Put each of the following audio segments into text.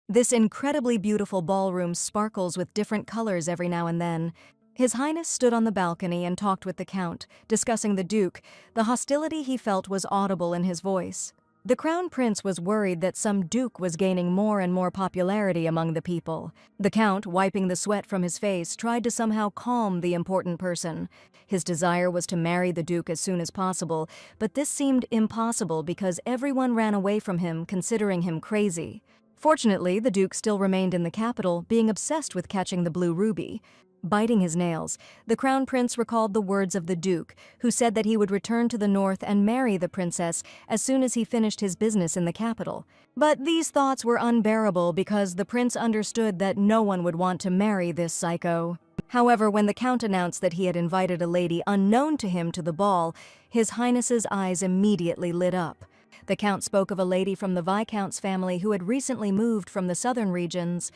This incredibly beautiful ballroom sparkles with different colors every now and then. His Highness stood on the balcony and talked with the Count, discussing the Duke. The hostility he felt was audible in his voice. The Crown Prince was worried that some Duke was gaining more and more popularity among the people. The Count, wiping the sweat from his face, tried to somehow calm the important person. His desire was to marry the Duke as soon as possible, but this seemed impossible because everyone ran away from him, considering him crazy. Fortunately, the Duke still remained in the capital, being obsessed with catching the blue ruby. Biting his nails, the Crown Prince recalled the words of the Duke, who said that he would return to the north and marry the princess as soon as he finished his business in the capital. But these thoughts were unbearable because the prince understood that no one would want to marry this psycho. However, when the Count announced that he had invited a lady unknown to him to the ball, His Highness's eyes immediately lit up. The Count spoke of a lady from the Viscount's family who had recently moved from the southern regions,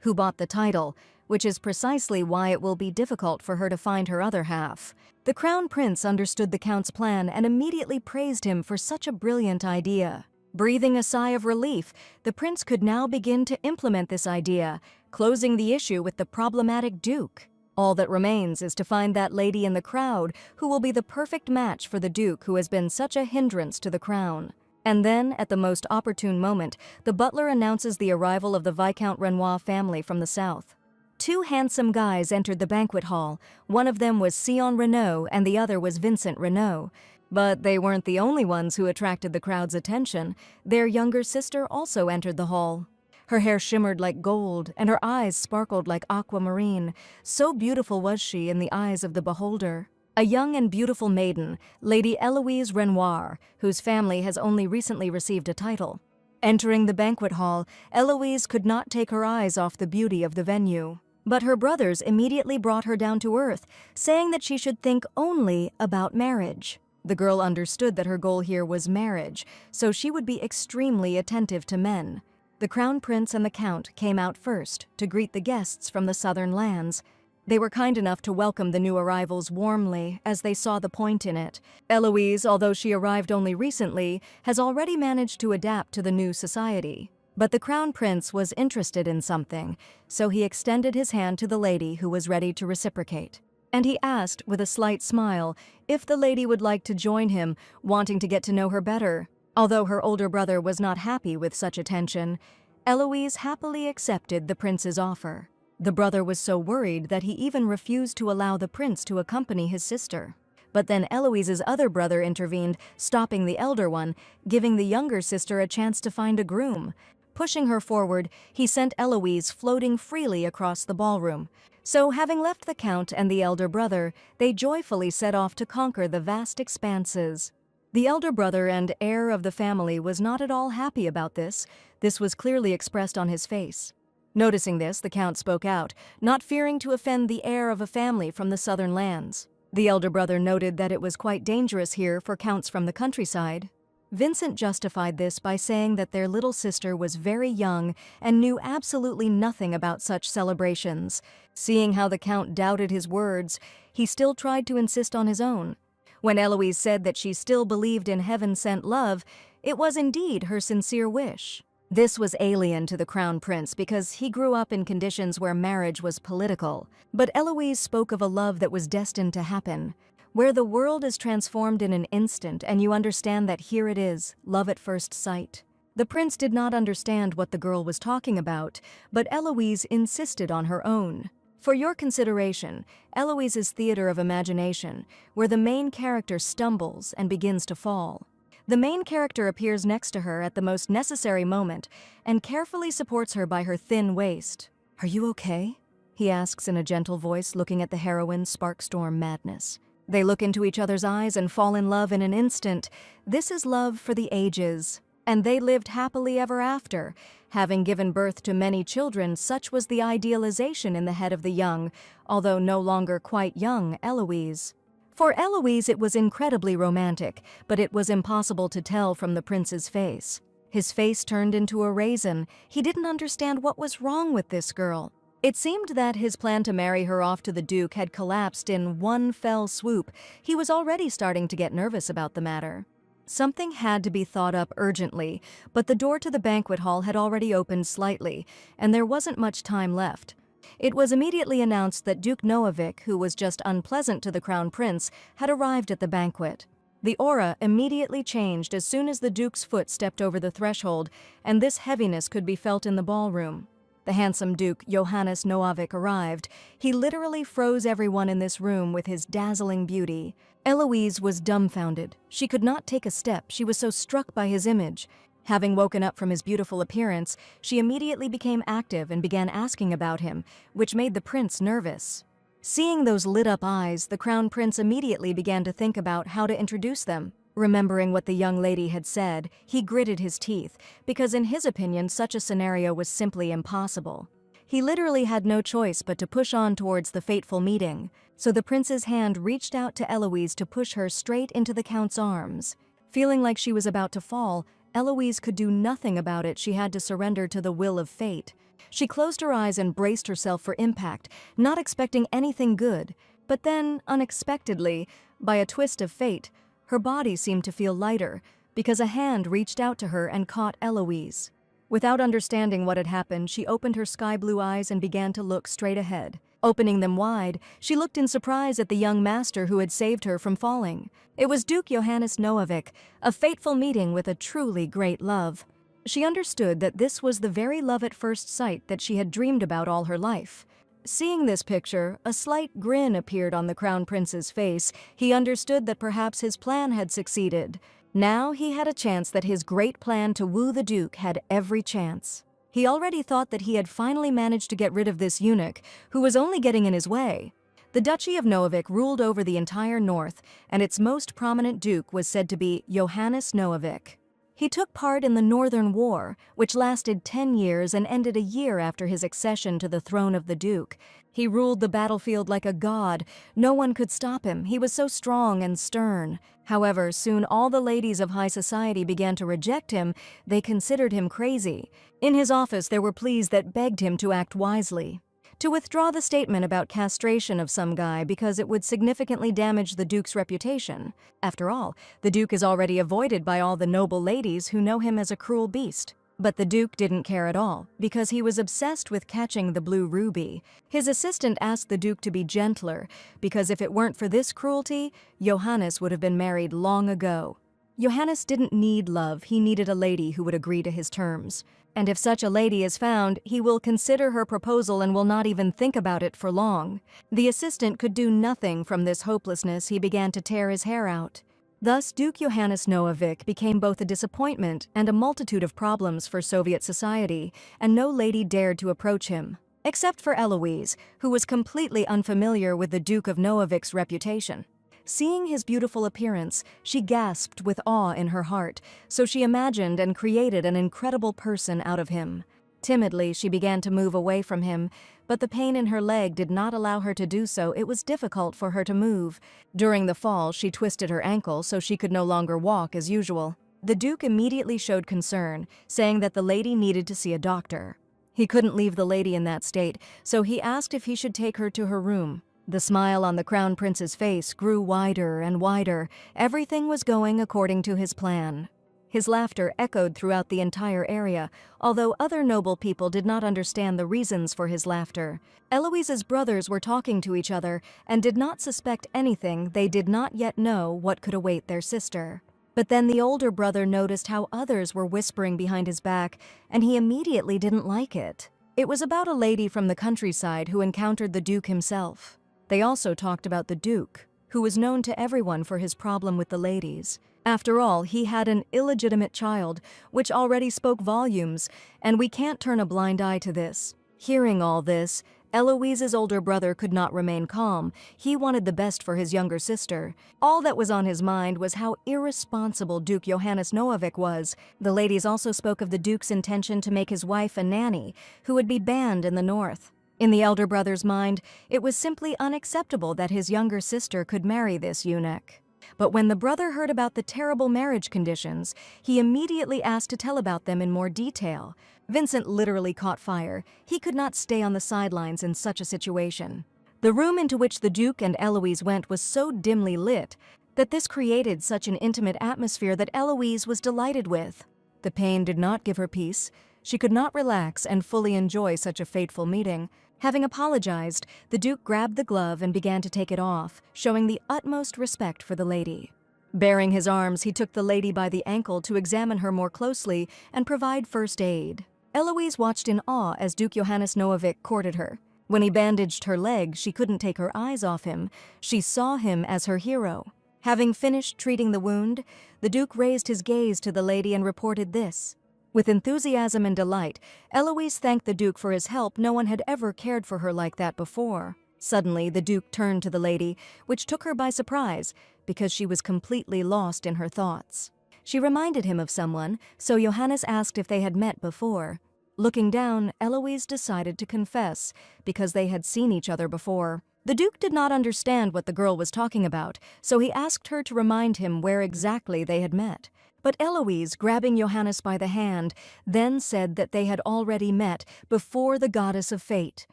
who bought the title, which is precisely why it will be difficult for her to find her other half. The Crown Prince understood the Count's plan and immediately praised him for such a brilliant idea. Breathing a sigh of relief, the prince could now begin to implement this idea, closing the issue with the problematic Duke. All that remains is to find that lady in the crowd who will be the perfect match for the Duke who has been such a hindrance to the crown. And then, at the most opportune moment, the butler announces the arrival of the Viscount Renoir family from the south. Two handsome guys entered the banquet hall. One of them was Sion Renaud and the other was Vincent Renaud. But they weren't the only ones who attracted the crowd's attention. Their younger sister also entered the hall. Her hair shimmered like gold, and her eyes sparkled like aquamarine. So beautiful was she in the eyes of the beholder. A young and beautiful maiden, Lady Eloise Renoir, whose family has only recently received a title. Entering the banquet hall, Eloise could not take her eyes off the beauty of the venue. But her brothers immediately brought her down to earth, saying that she should think only about marriage. The girl understood that her goal here was marriage, so she would be extremely attentive to men. The Crown Prince and the Count came out first to greet the guests from the southern lands. They were kind enough to welcome the new arrivals warmly, as they saw the point in it. Eloise, although she arrived only recently, has already managed to adapt to the new society. But the Crown Prince was interested in something, so he extended his hand to the lady who was ready to reciprocate. And he asked, with a slight smile, if the lady would like to join him, wanting to get to know her better. Although her older brother was not happy with such attention, Eloise happily accepted the prince's offer. The brother was so worried that he even refused to allow the prince to accompany his sister. But then Eloise's other brother intervened, stopping the elder one, giving the younger sister a chance to find a groom. Pushing her forward, he sent Eloise floating freely across the ballroom. So, having left the Count and the elder brother, they joyfully set off to conquer the vast expanses. The elder brother and heir of the family was not at all happy about this. This was clearly expressed on his face. Noticing this, the Count spoke out, not fearing to offend the heir of a family from the southern lands. The elder brother noted that it was quite dangerous here for counts from the countryside. Vincent justified this by saying that their little sister was very young and knew absolutely nothing about such celebrations. Seeing how the Count doubted his words, he still tried to insist on his own. When Eloise said that she still believed in heaven-sent love, it was indeed her sincere wish. This was alien to the Crown Prince because he grew up in conditions where marriage was political. But Eloise spoke of a love that was destined to happen, where the world is transformed in an instant and you understand that here it is, love at first sight. The prince did not understand what the girl was talking about, but Eloise insisted on her own. For your consideration, Eloise's theater of imagination, where the main character stumbles and begins to fall. The main character appears next to her at the most necessary moment and carefully supports her by her thin waist. "Are you okay?" he asks in a gentle voice, looking at the heroine's spark-storm madness. They look into each other's eyes and fall in love in an instant. This is love for the ages. And they lived happily ever after. Having given birth to many children, such was the idealization in the head of the young, although no longer quite young, Eloise. For Eloise it was incredibly romantic, but it was impossible to tell from the prince's face. His face turned into a raisin. He didn't understand what was wrong with this girl. It seemed that his plan to marry her off to the Duke had collapsed in one fell swoop. He was already starting to get nervous about the matter. Something had to be thought up urgently, but the door to the banquet hall had already opened slightly, and there wasn't much time left. It was immediately announced that Duke Noavik, who was just unpleasant to the crown prince, had arrived at the banquet. The aura immediately changed as soon as the Duke's foot stepped over the threshold, and this heaviness could be felt in the ballroom. The handsome Duke Johannes Noavik arrived. He literally froze everyone in this room with his dazzling beauty. Eloise was dumbfounded. She could not take a step, she was so struck by his image. Having woken up from his beautiful appearance, she immediately became active and began asking about him, which made the prince nervous. Seeing those lit-up eyes, the crown prince immediately began to think about how to introduce them. Remembering what the young lady had said, he gritted his teeth, because in his opinion such a scenario was simply impossible. He literally had no choice but to push on towards the fateful meeting, so the prince's hand reached out to Eloise to push her straight into the count's arms. Feeling like she was about to fall, Eloise could do nothing about it. She had to surrender to the will of fate. She closed her eyes and braced herself for impact, not expecting anything good. But then, unexpectedly, by a twist of fate, her body seemed to feel lighter, because a hand reached out to her and caught Eloise. Without understanding what had happened, she opened her sky-blue eyes and began to look straight ahead. Opening them wide, she looked in surprise at the young master who had saved her from falling. It was Duke Johannes Noavik, a fateful meeting with a truly great love. She understood that this was the very love at first sight that she had dreamed about all her life. Seeing this picture, a slight grin appeared on the crown prince's face. He understood that perhaps his plan had succeeded. Now he had a chance that his great plan to woo the Duke had every chance. He already thought that he had finally managed to get rid of this eunuch, who was only getting in his way. The Duchy of Noavik ruled over the entire north, and its most prominent duke was said to be Johannes Noavik. He took part in the Northern War, which lasted 10 years and ended a year after his accession to the throne of the Duke. He ruled the battlefield like a god. No one could stop him. He was so strong and stern. However, soon all the ladies of high society began to reject him. They considered him crazy. In his office, there were pleas that begged him to act wisely, to withdraw the statement about castration of some guy because it would significantly damage the Duke's reputation. After all, the Duke is already avoided by all the noble ladies who know him as a cruel beast. But the Duke didn't care at all, because he was obsessed with catching the blue ruby. His assistant asked the Duke to be gentler, because if it weren't for this cruelty, Johannes would have been married long ago. Johannes didn't need love, he needed a lady who would agree to his terms. And if such a lady is found, he will consider her proposal and will not even think about it for long. The assistant could do nothing from this hopelessness. He began to tear his hair out. Thus, Duke Johannes Noavik became both a disappointment and a multitude of problems for Soviet society, and no lady dared to approach him, except for Eloise, who was completely unfamiliar with the Duke of Noavik's reputation. Seeing his beautiful appearance, she gasped with awe in her heart, so she imagined and created an incredible person out of him. Timidly, she began to move away from him, but the pain in her leg did not allow her to do so. It was difficult for her to move. During the fall, she twisted her ankle so she could no longer walk as usual. The Duke immediately showed concern, saying that the lady needed to see a doctor. He couldn't leave the lady in that state, so he asked if he should take her to her room. The smile on the crown prince's face grew wider and wider. Everything was going according to his plan. His laughter echoed throughout the entire area, although other noble people did not understand the reasons for his laughter. Eloise's brothers were talking to each other and did not suspect anything. They did not yet know what could await their sister. But then the older brother noticed how others were whispering behind his back, and he immediately didn't like it. It was about a lady from the countryside who encountered the Duke himself. They also talked about the Duke, who was known to everyone for his problem with the ladies. After all, he had an illegitimate child, which already spoke volumes, and we can't turn a blind eye to this. Hearing all this, Eloise's older brother could not remain calm. He wanted the best for his younger sister. All that was on his mind was how irresponsible Duke Johannes Noavik was. The ladies also spoke of the Duke's intention to make his wife a nanny, who would be banned in the north. In the elder brother's mind, it was simply unacceptable that his younger sister could marry this eunuch. But when the brother heard about the terrible marriage conditions, he immediately asked to tell about them in more detail. Vincent literally caught fire. He could not stay on the sidelines in such a situation. The room into which the Duke and Eloise went was so dimly lit that this created such an intimate atmosphere that Eloise was delighted with. The pain did not give her peace. She could not relax and fully enjoy such a fateful meeting. Having apologized, the Duke grabbed the glove and began to take it off, showing the utmost respect for the lady. Baring his arms, he took the lady by the ankle to examine her more closely and provide first aid. Eloise watched in awe as Duke Johannes Noavik courted her. When he bandaged her leg, she couldn't take her eyes off him. She saw him as her hero. Having finished treating the wound, the Duke raised his gaze to the lady and reported this. With enthusiasm and delight, Eloise thanked the Duke for his help. No one had ever cared for her like that before. Suddenly, the Duke turned to the lady, which took her by surprise, because she was completely lost in her thoughts. She reminded him of someone, so Johannes asked if they had met before. Looking down, Eloise decided to confess, because they had seen each other before. The Duke did not understand what the girl was talking about, so he asked her to remind him where exactly they had met. But Eloise, grabbing Johannes by the hand, then said that they had already met before the goddess of fate.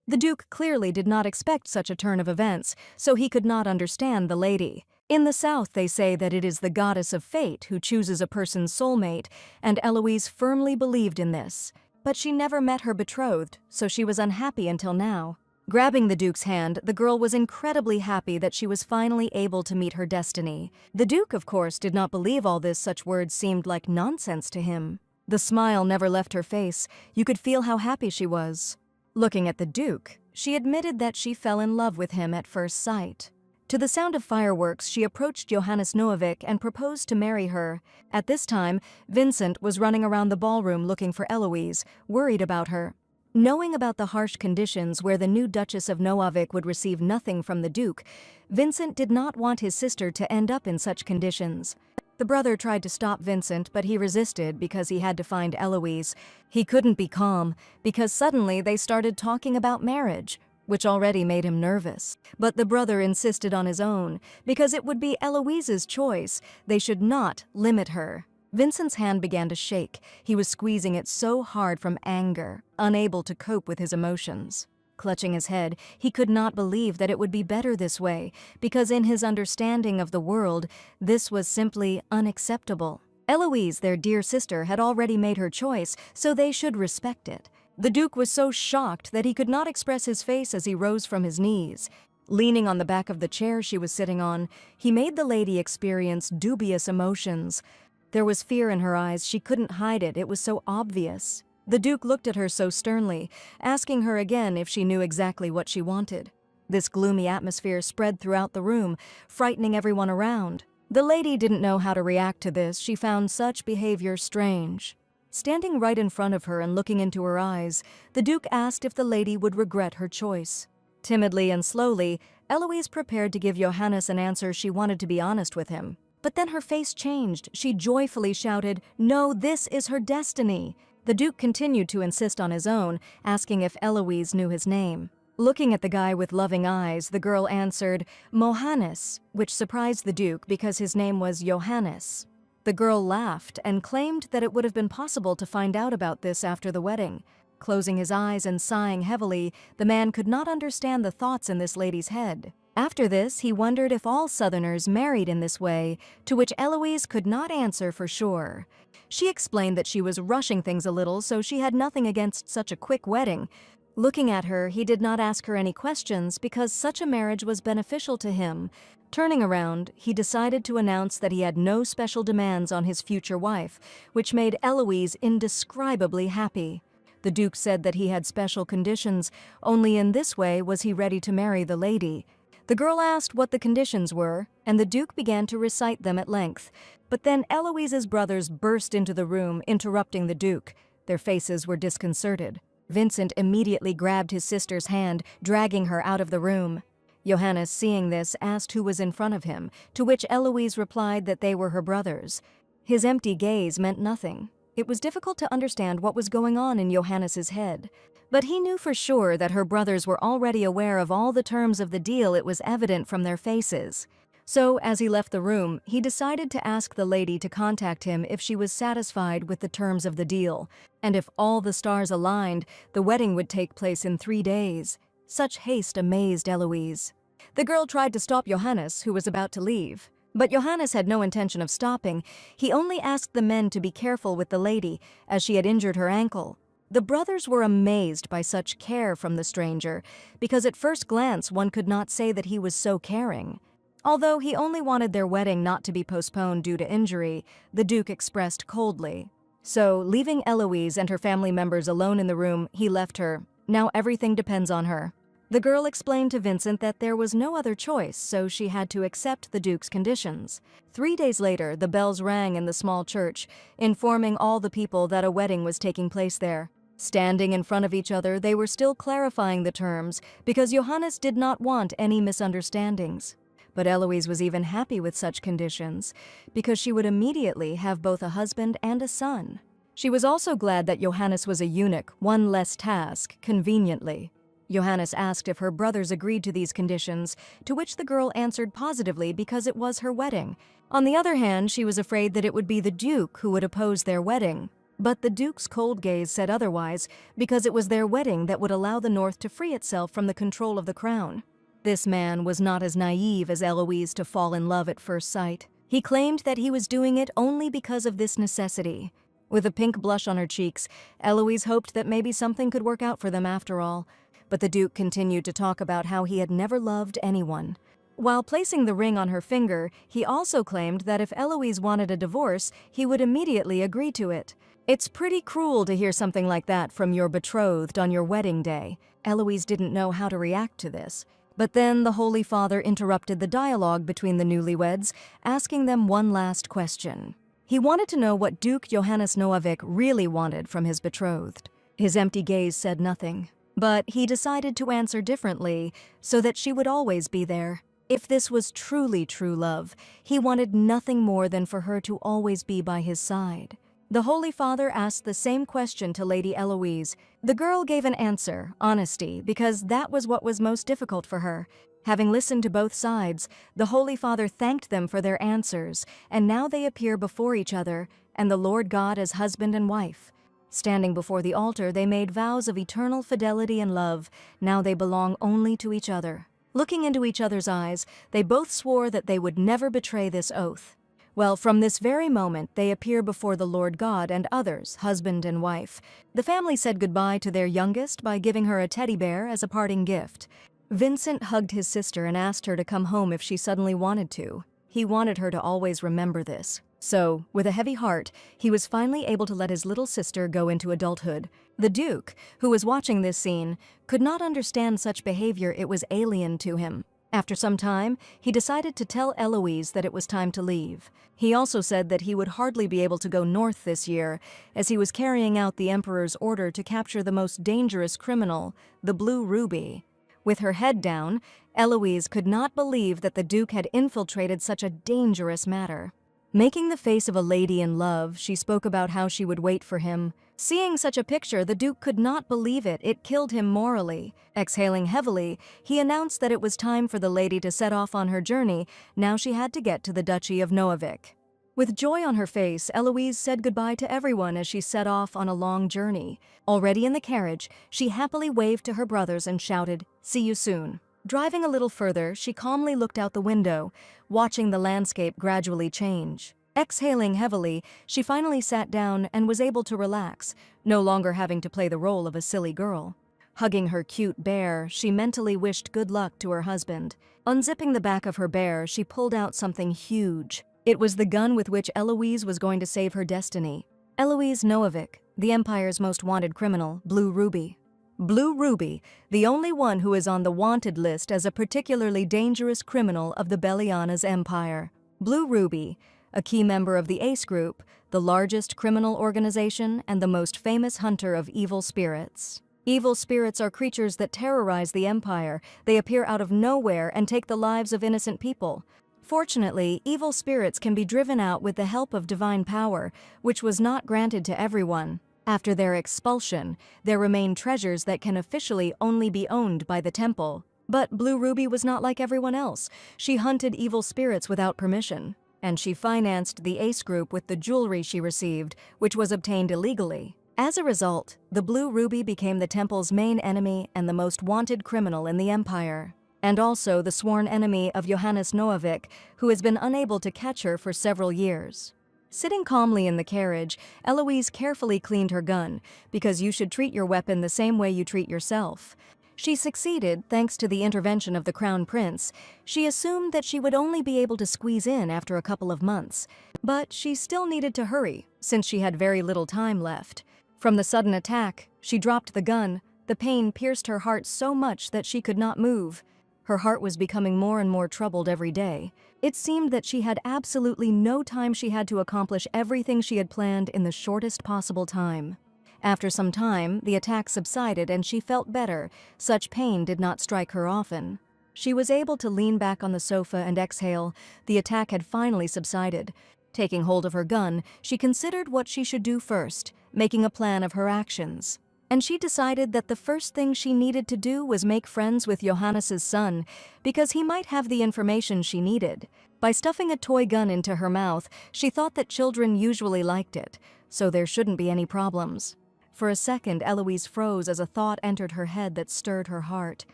The Duke clearly did not expect such a turn of events, so he could not understand the lady. In the South, they say that it is the goddess of fate who chooses a person's soulmate, and Eloise firmly believed in this. But she never met her betrothed, so she was unhappy until now. Grabbing the Duke's hand, the girl was incredibly happy that she was finally able to meet her destiny. The Duke, of course, did not believe all this. Such words seemed like nonsense to him. The smile never left her face. You could feel how happy she was. Looking at the Duke, she admitted that she fell in love with him at first sight. To the sound of fireworks, she approached Johannes Noavik and proposed to marry her. At this time, Vincent was running around the ballroom looking for Eloise, worried about her. Knowing about the harsh conditions where the new Duchess of Noavik would receive nothing from the Duke, Vincent did not want his sister to end up in such conditions. The brother tried to stop Vincent, but he resisted because he had to find Eloise. He couldn't be calm, because suddenly they started talking about marriage, which already made him nervous. But the brother insisted on his own, because it would be Eloise's choice. They should not limit her. Vincent's hand began to shake. He was squeezing it so hard from anger, unable to cope with his emotions. Clutching his head, he could not believe that it would be better this way, because in his understanding of the world, this was simply unacceptable. Eloise, their dear sister, had already made her choice, so they should respect it. The Duke was so shocked that he could not express his face as he rose from his knees. Leaning on the back of the chair she was sitting on, he made the lady experience dubious emotions. There was fear in her eyes. She couldn't hide it. It was so obvious. The Duke looked at her so sternly, asking her again if she knew exactly what she wanted. This gloomy atmosphere spread throughout the room, frightening everyone around. The lady didn't know how to react to this. She found such behavior strange. Standing right in front of her and looking into her eyes, the Duke asked if the lady would regret her choice. Timidly and slowly, Eloise prepared to give Johannes an answer. She wanted to be honest with him. But then her face changed. She joyfully shouted, "No, this is her destiny." The Duke continued to insist on his own, asking if Eloise knew his name. Looking at the guy with loving eyes, the girl answered, "Mohannes," which surprised the Duke because his name was Johannes. The girl laughed and claimed that it would have been possible to find out about this after the wedding. Closing his eyes and sighing heavily, the man could not understand the thoughts in this lady's head. After this, he wondered if all Southerners married in this way, to which Eloise could not answer for sure. She explained that she was rushing things a little, so she had nothing against such a quick wedding. Looking at her, he did not ask her any questions because such a marriage was beneficial to him. Turning around, he decided to announce that he had no special demands on his future wife, which made Eloise indescribably happy. The Duke said that he had special conditions. Only in this way was he ready to marry the lady. The girl asked what the conditions were, and the Duke began to recite them at length. But then Eloise's brothers burst into the room, interrupting the Duke. Their faces were disconcerted. Vincent immediately grabbed his sister's hand, dragging her out of the room. Johannes, seeing this, asked who was in front of him, to which Eloise replied that they were her brothers. His empty gaze meant nothing. It was difficult to understand what was going on in Johannes's head. But he knew for sure that her brothers were already aware of all the terms of the deal. It was evident from their faces. So, as he left the room, he decided to ask the lady to contact him if she was satisfied with the terms of the deal. And if all the stars aligned, the wedding would take place in 3 days. Such haste amazed Eloise. The girl tried to stop Johannes, who was about to leave. But Johannes had no intention of stopping. He only asked the men to be careful with the lady, as she had injured her ankle. The brothers were amazed by such care from the stranger, because at first glance one could not say that he was so caring. Although he only wanted their wedding not to be postponed due to injury, the Duke expressed coldly. So, leaving Eloise and her family members alone in the room, he left her. Now everything depends on her. The girl explained to Vincent that there was no other choice, so she had to accept the Duke's conditions. 3 days later, the bells rang in the small church, informing all the people that a wedding was taking place there. Standing in front of each other, they were still clarifying the terms, because Johannes did not want any misunderstandings. But Eloise was even happy with such conditions, because she would immediately have both a husband and a son. She was also glad that Johannes was a eunuch, one less task, conveniently. Johannes asked if her brothers agreed to these conditions, to which the girl answered positively because it was her wedding. On the other hand, she was afraid that it would be the Duke who would oppose their wedding. But the Duke's cold gaze said otherwise, because it was their wedding that would allow the North to free itself from the control of the crown. This man was not as naive as Eloise to fall in love at first sight. He claimed that he was doing it only because of this necessity. With a pink blush on her cheeks, Eloise hoped that maybe something could work out for them after all. But the Duke continued to talk about how he had never loved anyone. While placing the ring on her finger, he also claimed that if Eloise wanted a divorce, he would immediately agree to it. It's pretty cruel to hear something like that from your betrothed on your wedding day. Eloise didn't know how to react to this. But then the Holy Father interrupted the dialogue between the newlyweds, asking them one last question. He wanted to know what Duke Johannes Noavik really wanted from his betrothed. His empty gaze said nothing, but he decided to answer differently so that she would always be there. If this was truly true love, he wanted nothing more than for her to always be by his side. The Holy Father asked the same question to Lady Eloise. The girl gave an answer, honesty, because that was what was most difficult for her. Having listened to both sides, the Holy Father thanked them for their answers, and now they appear before each other, and the Lord God as husband and wife. Standing before the altar, they made vows of eternal fidelity and love. Now they belong only to each other. Looking into each other's eyes, they both swore that they would never betray this oath. Well, from this very moment, they appear before the Lord God and others, husband and wife. The family said goodbye to their youngest by giving her a teddy bear as a parting gift. Vincent hugged his sister and asked her to come home if she suddenly wanted to. He wanted her to always remember this. So, with a heavy heart, he was finally able to let his little sister go into adulthood. The Duke, who was watching this scene, could not understand such behavior. It was alien to him. After some time, he decided to tell Eloise that it was time to leave. He also said that he would hardly be able to go north this year, as he was carrying out the Emperor's order to capture the most dangerous criminal, the Blue Ruby. With her head down, Eloise could not believe that the Duke had infiltrated such a dangerous matter. Making the face of a lady in love, she spoke about how she would wait for him. Seeing such a picture, the Duke could not believe it. It killed him morally. Exhaling heavily, he announced that it was time for the lady to set off on her journey. Now she had to get to the Duchy of Noavik. With joy on her face, Eloise said goodbye to everyone as she set off on a long journey. Already in the carriage, she happily waved to her brothers and shouted, "See you soon." Driving a little further, she calmly looked out the window, watching the landscape gradually change. Exhaling heavily, she finally sat down and was able to relax, no longer having to play the role of a silly girl. Hugging her cute bear, she mentally wished good luck to her husband. Unzipping the back of her bear, she pulled out something huge. It was the gun with which Eloise was going to save her destiny. Eloise Noavik, the Empire's most wanted criminal, Blue Ruby. Blue Ruby, the only one who is on the wanted list as a particularly dangerous criminal of the Beliana's empire. Blue Ruby, a key member of the Ace Group, the largest criminal organization and the most famous hunter of evil spirits. Evil spirits are creatures that terrorize the empire. They appear out of nowhere and take the lives of innocent people. Fortunately, evil spirits can be driven out with the help of divine power, which was not granted to everyone. After their expulsion, there remain treasures that can officially only be owned by the temple. But Blue Ruby was not like everyone else. She hunted evil spirits without permission, and she financed the Ace Group with the jewelry she received, which was obtained illegally. As a result, the Blue Ruby became the temple's main enemy and the most wanted criminal in the empire. and also the sworn enemy of Johannes Noavik, who has been unable to catch her for several years. Sitting calmly in the carriage, Eloise carefully cleaned her gun, because you should treat your weapon the same way you treat yourself. She succeeded thanks to the intervention of the Crown Prince. She assumed that she would only be able to squeeze in after a couple of months, but she still needed to hurry, since she had very little time left. From the sudden attack, she dropped the gun. The pain pierced her heart so much that she could not move. Her heart was becoming more and more troubled every day. It seemed that she had absolutely no time. She had to accomplish everything she had planned in the shortest possible time. After some time, the attack subsided and she felt better. Such pain did not strike her often. She was able to lean back on the sofa and exhale. The attack had finally subsided. Taking hold of her gun, she considered what she should do first, making a plan of her actions. And she decided that the first thing she needed to do was make friends with Johannes's son, because he might have the information she needed. By stuffing a toy gun into her mouth, she thought that children usually liked it, so there shouldn't be any problems. For a second, Eloise froze as a thought entered her head that stirred her heart.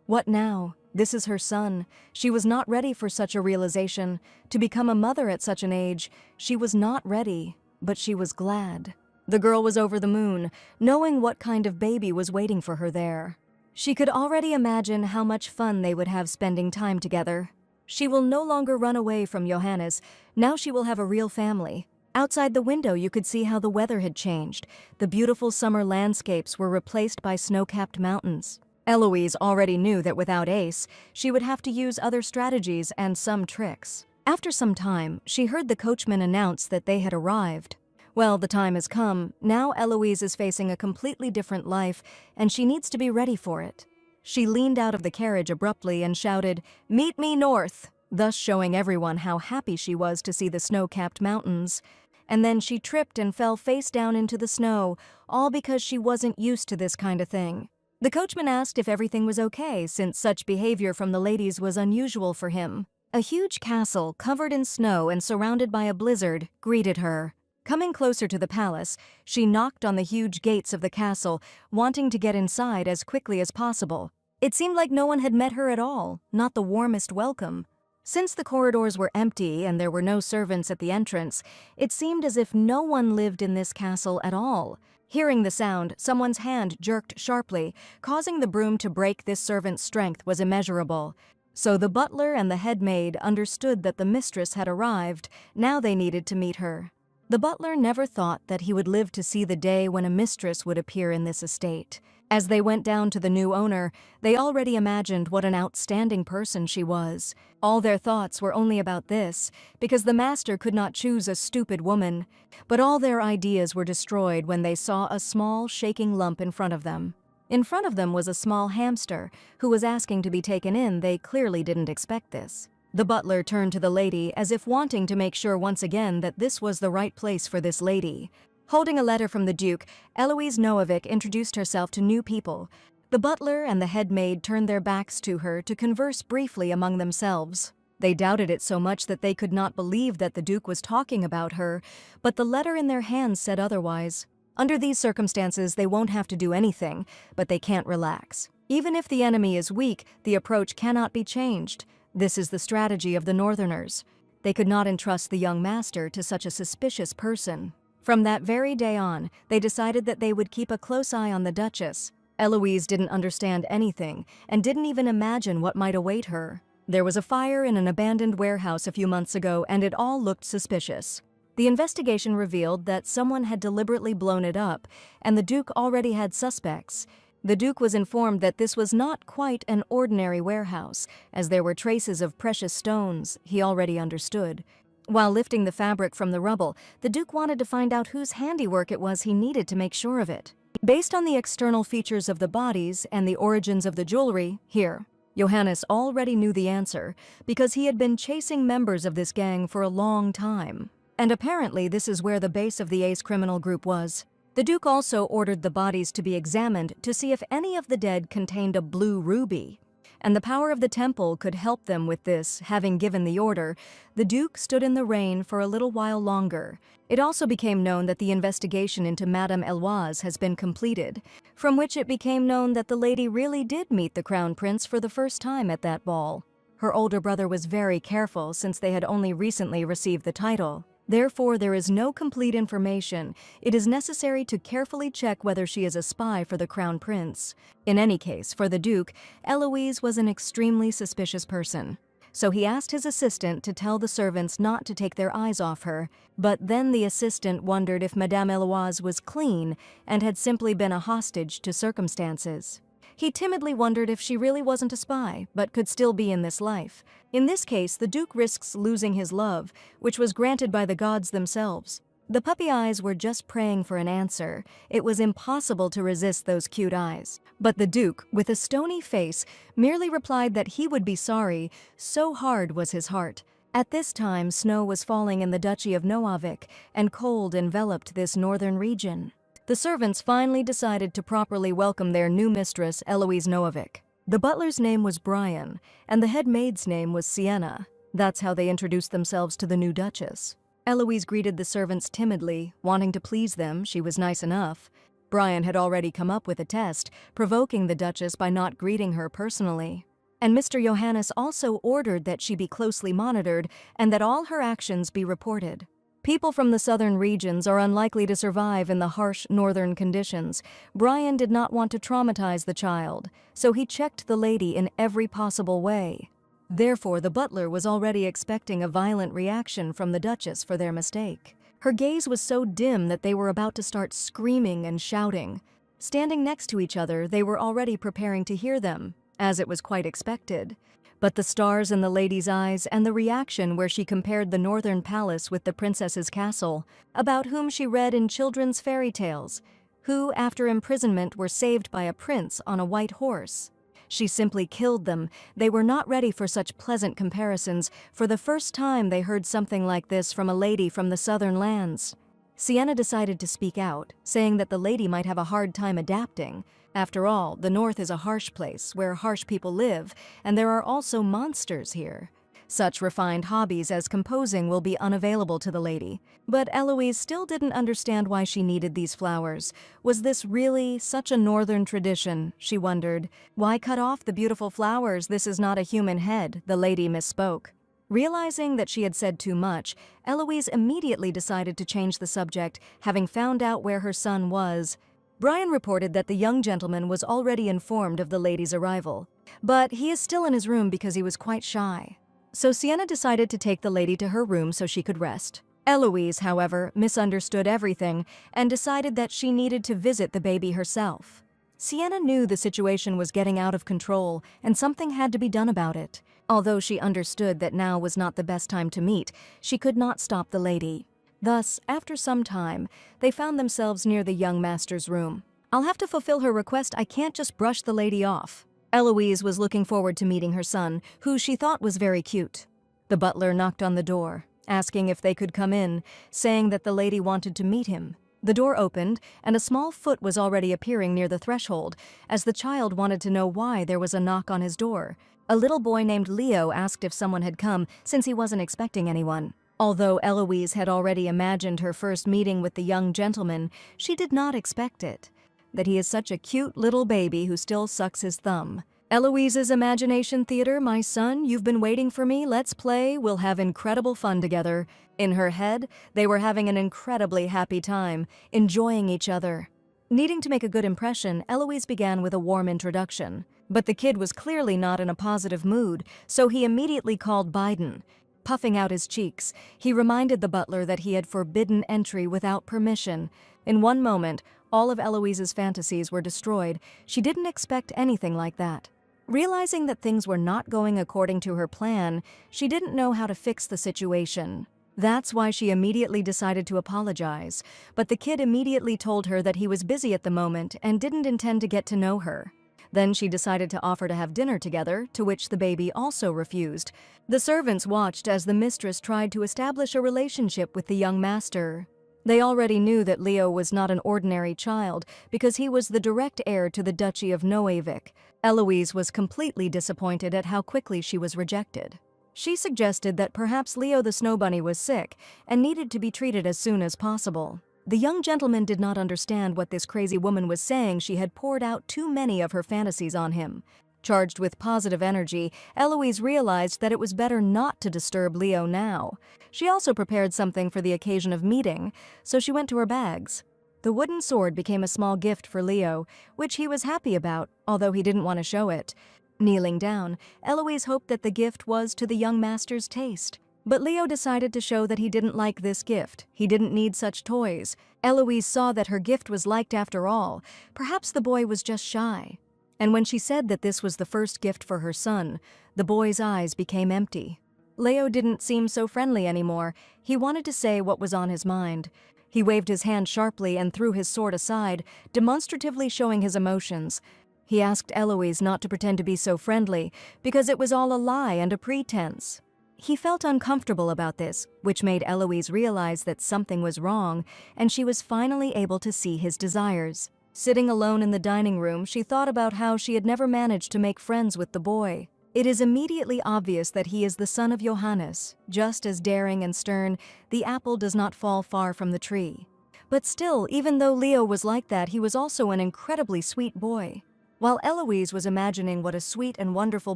What now? This is her son. She was not ready for such a realization. To become a mother at such an age, she was not ready, but she was glad. The girl was over the moon, knowing what kind of baby was waiting for her there. She could already imagine how much fun they would have spending time together. She will no longer run away from Johannes. Now she will have a real family. Outside the window, you could see how the weather had changed. The beautiful summer landscapes were replaced by snow-capped mountains. Eloise already knew that without Ace, she would have to use other strategies and some tricks. After some time, she heard the coachman announce that they had arrived. Well, the time has come. Now Eloise is facing a completely different life, and she needs to be ready for it. She leaned out of the carriage abruptly and shouted, "Meet me north!" thus showing everyone how happy she was to see the snow-capped mountains. And then she tripped and fell face down into the snow, all because she wasn't used to this kind of thing. The coachman asked if everything was okay, since such behavior from the ladies was unusual for him. A huge castle, covered in snow and surrounded by a blizzard, greeted her. Coming closer to the palace, she knocked on the huge gates of the castle, wanting to get inside as quickly as possible. It seemed like no one had met her at all, not the warmest welcome. Since the corridors were empty and there were no servants at the entrance, it seemed as if no one lived in this castle at all. Hearing the sound, someone's hand jerked sharply, causing the broom to break. This servant's strength was immeasurable. So the butler and the head maid understood that the mistress had arrived. Now they needed to meet her. The butler never thought that he would live to see the day when a mistress would appear in this estate. As they went down to the new owner, they already imagined what an outstanding person she was. All their thoughts were only about this, because the master could not choose a stupid woman. But all their ideas were destroyed when they saw a small, shaking lump in front of them. In front of them was a small hamster, who was asking to be taken in. They clearly didn't expect this. The butler turned to the lady as if wanting to make sure once again that this was the right place for this lady. Holding a letter from the Duke, Eloise Noavik introduced herself to new people. The butler and the head maid turned their backs to her to converse briefly among themselves. They doubted it so much that they could not believe that the Duke was talking about her, but the letter in their hands said otherwise. Under these circumstances, they won't have to do anything, but they can't relax. Even if the enemy is weak, the approach cannot be changed. This is the strategy of the Northerners. They could not entrust the young master to such a suspicious person. From that very day on, they decided that they would keep a close eye on the Duchess. Eloise didn't understand anything and didn't even imagine what might await her. There was a fire in an abandoned warehouse a few months ago, and it all looked suspicious. The investigation revealed that someone had deliberately blown it up, and the Duke already had suspects. The Duke was informed that this was not quite an ordinary warehouse, as there were traces of precious stones. He already understood. While lifting the fabric from the rubble, the Duke wanted to find out whose handiwork it was. He needed to make sure of it. Based on the external features of the bodies and the origins of the jewelry, here, Johannes already knew the answer, because he had been chasing members of this gang for a long time. And apparently this is where the base of the Ace criminal group was. The Duke also ordered the bodies to be examined to see if any of the dead contained a blue ruby. and the power of the temple could help them with this. Having given the order, the Duke stood in the rain for a little while longer. It also became known that the investigation into Madame Eloise has been completed, from which it became known that the lady really did meet the Crown Prince for the first time at that ball. Her older brother was very careful since they had only recently received the title. Therefore, there is no complete information. It is necessary to carefully check whether she is a spy for the Crown Prince. In any case, for the Duke, Eloise was an extremely suspicious person. So he asked his assistant to tell the servants not to take their eyes off her, but then the assistant wondered if Madame Eloise was clean and had simply been a hostage to circumstances. He timidly wondered if she really wasn't a spy, but could still be in this life. In this case, the Duke risks losing his love, which was granted by the gods themselves. The puppy eyes were just praying for an answer. It was impossible to resist those cute eyes. But the Duke, with a stony face, merely replied that he would be sorry, so hard was his heart. At this time, snow was falling in the Duchy of Noavik, and cold enveloped this northern region. The servants finally decided to properly welcome their new mistress, Eloise Noavik. The butler's name was Brian, and the head maid's name was Sienna. That's how they introduced themselves to the new Duchess. Eloise greeted the servants timidly, wanting to please them. She was nice enough. Brian had already come up with a test, provoking the Duchess by not greeting her personally. And Mr. Johannes also ordered that she be closely monitored and that all her actions be reported. People from the southern regions are unlikely to survive in the harsh northern conditions. Brian did not want to traumatize the child, so he checked the lady in every possible way. Therefore, the butler was already expecting a violent reaction from the Duchess for their mistake. Her gaze was so dim that they were about to start screaming and shouting. Standing next to each other, they were already preparing to hear them, as it was quite expected. But the stars in the lady's eyes and the reaction where she compared the northern palace with the princess's castle, about whom she read in children's fairy tales, who, after imprisonment, were saved by a prince on a white horse. She simply killed them. They were not ready for such pleasant comparisons. For the first time, they heard something like this from a lady from the southern lands. Sienna decided to speak out, saying that the lady might have a hard time adapting. After all, the north is a harsh place where harsh people live, and there are also monsters here. Such refined hobbies as composing will be unavailable to the lady. But Eloise still didn't understand why she needed these flowers. Was this really such a northern tradition? She wondered. Why cut off the beautiful flowers? This is not a human head, the lady misspoke. Realizing that she had said too much, Eloise immediately decided to change the subject, having found out where her son was. Brian reported that the young gentleman was already informed of the lady's arrival, but he is still in his room because he was quite shy. So Sienna decided to take the lady to her room so she could rest. Eloise, however, misunderstood everything and decided that she needed to visit the baby herself. Sienna knew the situation was getting out of control and something had to be done about it. Although she understood that now was not the best time to meet, she could not stop the lady. Thus, after some time, they found themselves near the young master's room. I'll have to fulfill her request. I can't just brush the lady off. Eloise was looking forward to meeting her son, who she thought was very cute. The butler knocked on the door, asking if they could come in, saying that the lady wanted to meet him. The door opened, and a small foot was already appearing near the threshold, as the child wanted to know why there was a knock on his door. A little boy named Leo asked if someone had come, since he wasn't expecting anyone. Although Eloise had already imagined her first meeting with the young gentleman, she did not expect it. That he is such a cute little baby who still sucks his thumb. Eloise's imagination theater, my son, you've been waiting for me, let's play, we'll have incredible fun together. In her head, they were having an incredibly happy time, enjoying each other. Needing to make a good impression, Eloise began with a warm introduction. But the kid was clearly not in a positive mood, so he immediately called Biden. Puffing out his cheeks, he reminded the butler that he had forbidden entry without permission. In one moment, all of Eloise's fantasies were destroyed. She didn't expect anything like that. Realizing that things were not going according to her plan, she didn't know how to fix the situation. That's why she immediately decided to apologize, but the kid immediately told her that he was busy at the moment and didn't intend to get to know her. Then she decided to offer to have dinner together, to which the baby also refused. The servants watched as the mistress tried to establish a relationship with the young master. They already knew that Leo was not an ordinary child because he was the direct heir to the Duchy of Noevik. Eloise was completely disappointed at how quickly she was rejected. She suggested that perhaps Leo the Snow Bunny was sick and needed to be treated as soon as possible. The young gentleman did not understand what this crazy woman was saying. She had poured out too many of her fantasies on him. Charged with positive energy, Eloise realized that it was better not to disturb Leo now. She also prepared something for the occasion of meeting, so she went to her bags. The wooden sword became a small gift for Leo, which he was happy about, although he didn't want to show it. Kneeling down, Eloise hoped that the gift was to the young master's taste. But Leo decided to show that he didn't like this gift. He didn't need such toys. Eloise saw that her gift was liked after all. Perhaps the boy was just shy. And when she said that this was the first gift for her son, the boy's eyes became empty. Leo didn't seem so friendly anymore. He wanted to say what was on his mind. He waved his hand sharply and threw his sword aside, demonstratively showing his emotions. He asked Eloise not to pretend to be so friendly, because it was all a lie and a pretense. He felt uncomfortable about this, which made Eloise realize that something was wrong, and she was finally able to see his desires. Sitting alone in the dining room, she thought about how she had never managed to make friends with the boy. It is immediately obvious that he is the son of Johannes. Just as daring and stern, the apple does not fall far from the tree. But still, even though Leo was like that, he was also an incredibly sweet boy. While Eloise was imagining what a sweet and wonderful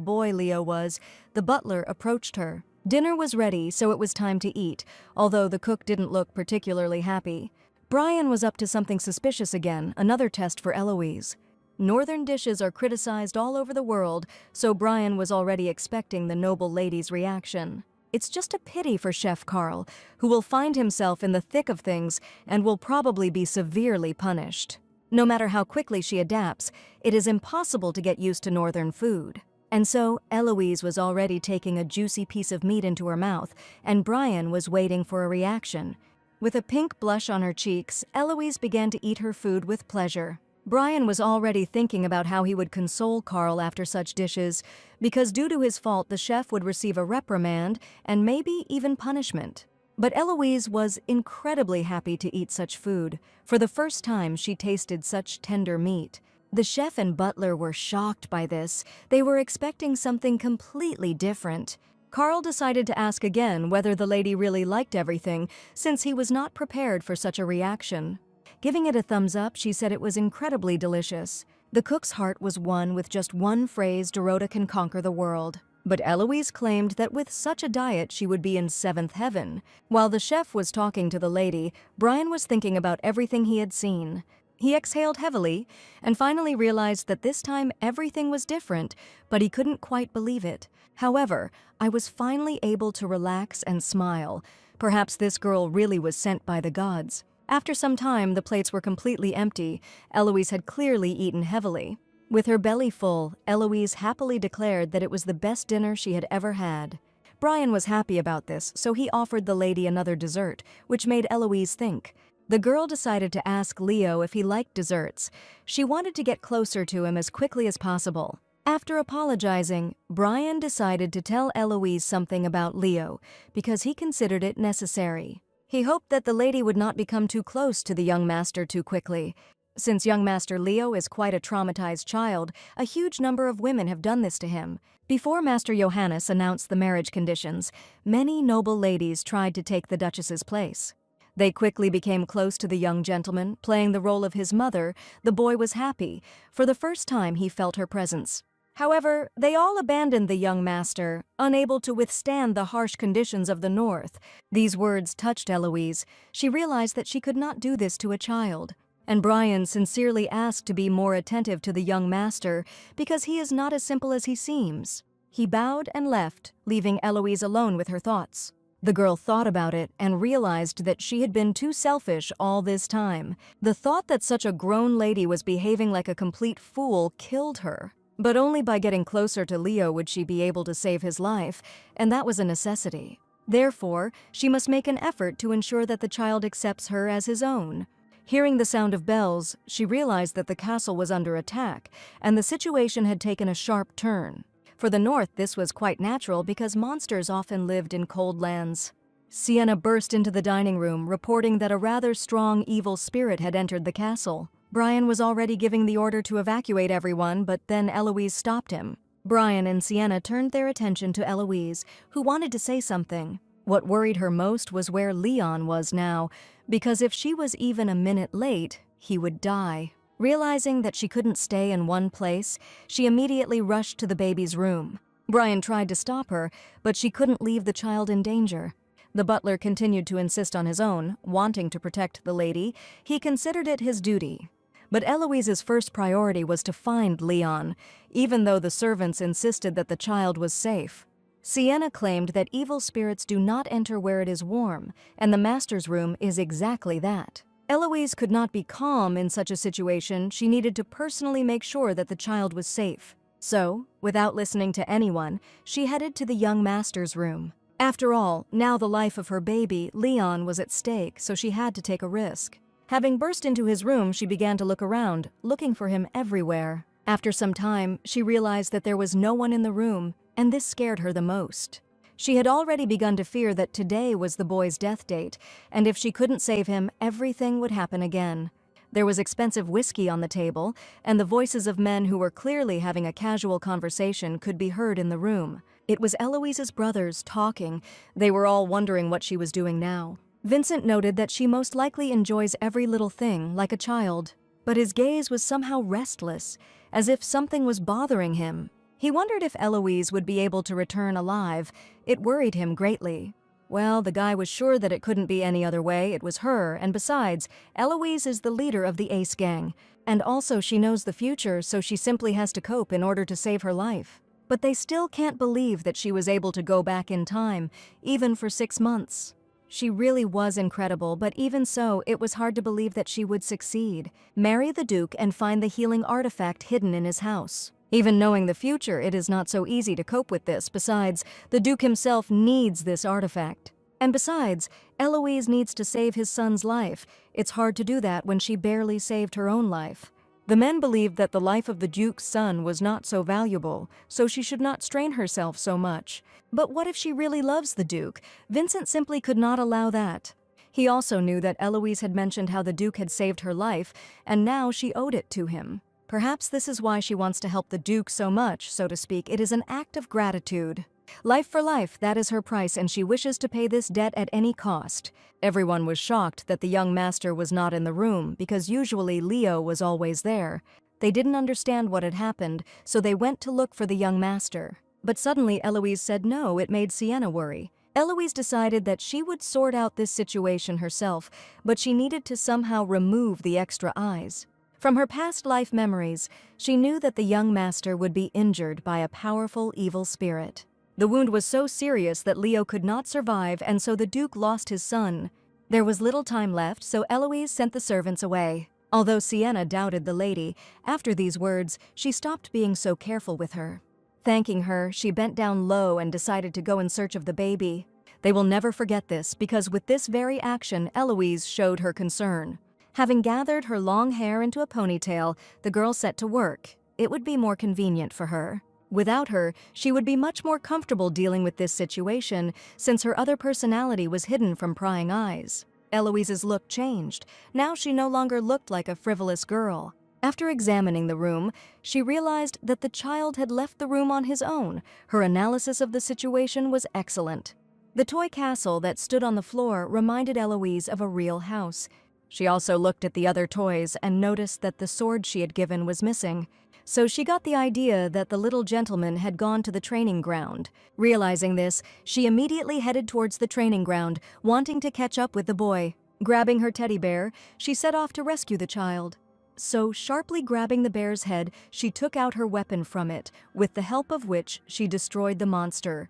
boy Leo was, the butler approached her. Dinner was ready, so it was time to eat, although the cook didn't look particularly happy. Brian was up to something suspicious again, another test for Eloise. Northern dishes are criticized all over the world, so Brian was already expecting the noble lady's reaction. It's just a pity for Chef Carl, who will find himself in the thick of things and will probably be severely punished. No matter how quickly she adapts, it is impossible to get used to northern food. And so, Eloise was already taking a juicy piece of meat into her mouth, and Brian was waiting for a reaction. With a pink blush on her cheeks, Eloise began to eat her food with pleasure. Brian was already thinking about how he would console Carl after such dishes, because due to his fault the chef would receive a reprimand and maybe even punishment. But Eloise was incredibly happy to eat such food. For the first time, she tasted such tender meat. The chef and butler were shocked by this. They were expecting something completely different. Carl decided to ask again whether the lady really liked everything, since he was not prepared for such a reaction. Giving it a thumbs up, she said it was incredibly delicious. The cook's heart was won with just one phrase: Dorota can conquer the world. But Eloise claimed that with such a diet she would be in seventh heaven. While the chef was talking to the lady, Brian was thinking about everything he had seen. He exhaled heavily and finally realized that this time everything was different, but he couldn't quite believe it. However, I was finally able to relax and smile. Perhaps this girl really was sent by the gods. After some time, the plates were completely empty. Eloise had clearly eaten heavily. With her belly full, Eloise happily declared that it was the best dinner she had ever had. Brian was happy about this, so he offered the lady another dessert, which made Eloise think. The girl decided to ask Leo if he liked desserts. She wanted to get closer to him as quickly as possible. After apologizing, Brian decided to tell Eloise something about Leo, because he considered it necessary. He hoped that the lady would not become too close to the young master too quickly. Since young Master Leo is quite a traumatized child, a huge number of women have done this to him. Before Master Johannes announced the marriage conditions, many noble ladies tried to take the Duchess's place. They quickly became close to the young gentleman, playing the role of his mother. The boy was happy. For the first time, he felt her presence. However, they all abandoned the young master, unable to withstand the harsh conditions of the north. These words touched Eloise. She realized that she could not do this to a child. And Brian sincerely asked to be more attentive to the young master because he is not as simple as he seems. He bowed and left, leaving Eloise alone with her thoughts. The girl thought about it and realized that she had been too selfish all this time. The thought that such a grown lady was behaving like a complete fool killed her. But only by getting closer to Leo would she be able to save his life, and that was a necessity. Therefore, she must make an effort to ensure that the child accepts her as his own. Hearing the sound of bells, she realized that the castle was under attack, and the situation had taken a sharp turn. For the north, this was quite natural because monsters often lived in cold lands. Sienna burst into the dining room, reporting that a rather strong evil spirit had entered the castle. Brian was already giving the order to evacuate everyone, but then Eloise stopped him. Brian and Sienna turned their attention to Eloise, who wanted to say something. What worried her most was where Leon was now, because if she was even a minute late, he would die. Realizing that she couldn't stay in one place, she immediately rushed to the baby's room. Brian tried to stop her, but she couldn't leave the child in danger. The butler continued to insist on his own, wanting to protect the lady. He considered it his duty. But Eloise's first priority was to find Leon, even though the servants insisted that the child was safe. Sienna claimed that evil spirits do not enter where it is warm, and the master's room is exactly that. Eloise could not be calm in such a situation. She needed to personally make sure that the child was safe. So, without listening to anyone, she headed to the young master's room. After all, now the life of her baby, Leon, was at stake, so she had to take a risk. Having burst into his room, she began to look around, looking for him everywhere. After some time, she realized that there was no one in the room, and this scared her the most. She had already begun to fear that today was the boy's death date, and if she couldn't save him, everything would happen again. There was expensive whiskey on the table, and the voices of men who were clearly having a casual conversation could be heard in the room. It was Eloise's brothers talking. They were all wondering what she was doing now. Vincent noted that she most likely enjoys every little thing, like a child. But his gaze was somehow restless, as if something was bothering him. He wondered if Eloise would be able to return alive. It worried him greatly. Well, the guy was sure that it couldn't be any other way. It was her, and besides, Eloise is the leader of the Ace Gang. And also she knows the future, so she simply has to cope in order to save her life. But they still can't believe that she was able to go back in time, even for 6 months. She really was incredible, but even so, it was hard to believe that she would succeed. Marry the Duke and find the healing artifact hidden in his house. Even knowing the future, it is not so easy to cope with this. Besides, the Duke himself needs this artifact. And besides, Eloise needs to save his son's life. It's hard to do that when she barely saved her own life. The men believed that the life of the Duke's son was not so valuable, so she should not strain herself so much. But what if she really loves the Duke? Vincent simply could not allow that. He also knew that Eloise had mentioned how the Duke had saved her life, and now she owed it to him. Perhaps this is why she wants to help the Duke so much, so to speak. It is an act of gratitude. Life for life, that is her price, and she wishes to pay this debt at any cost. Everyone was shocked that the young master was not in the room, because usually Leo was always there. They didn't understand what had happened, so they went to look for the young master. But suddenly Eloise said no. It made Sienna worry. Eloise decided that she would sort out this situation herself, but she needed to somehow remove the extra eyes. From her past life memories, she knew that the young master would be injured by a powerful evil spirit. The wound was so serious that Leo could not survive, and so the Duke lost his son. There was little time left, so Eloise sent the servants away. Although Sienna doubted the lady, after these words, she stopped being so careful with her. Thanking her, she bent down low and decided to go in search of the baby. They will never forget this, because with this very action, Eloise showed her concern. Having gathered her long hair into a ponytail, the girl set to work. It would be more convenient for her. Without her, she would be much more comfortable dealing with this situation, since her other personality was hidden from prying eyes. Eloise's look changed. Now she no longer looked like a frivolous girl. After examining the room, she realized that the child had left the room on his own. Her analysis of the situation was excellent. The toy castle that stood on the floor reminded Eloise of a real house. She also looked at the other toys and noticed that the sword she had given was missing. So she got the idea that the little gentleman had gone to the training ground. Realizing this, she immediately headed towards the training ground, wanting to catch up with the boy. Grabbing her teddy bear, she set off to rescue the child. So, sharply grabbing the bear's head, she took out her weapon from it, with the help of which she destroyed the monster.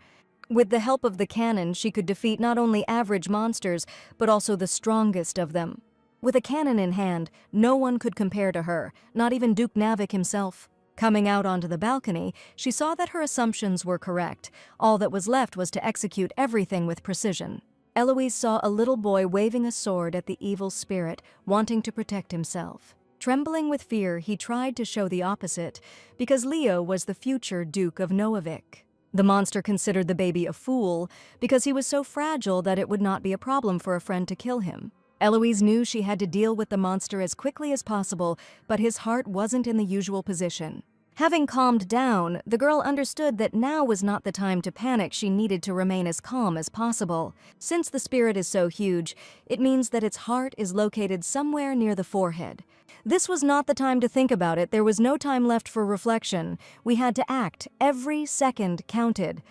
With the help of the cannon, she could defeat not only average monsters, but also the strongest of them. With a cannon in hand, no one could compare to her, not even Duke Navik himself. Coming out onto the balcony, she saw that her assumptions were correct. All that was left was to execute everything with precision. Eloise saw a little boy waving a sword at the evil spirit, wanting to protect himself. Trembling with fear, he tried to show the opposite, because Leo was the future Duke of Noavik. The monster considered the baby a fool because he was so fragile that it would not be a problem for a friend to kill him. Eloise knew she had to deal with the monster as quickly as possible, but his heart wasn't in the usual position. Having calmed down, the girl understood that now was not the time to panic. She needed to remain as calm as possible. Since the spirit is so huge, it means that its heart is located somewhere near the forehead. This was not the time to think about it. There was no time left for reflection. We had to act. Every second counted.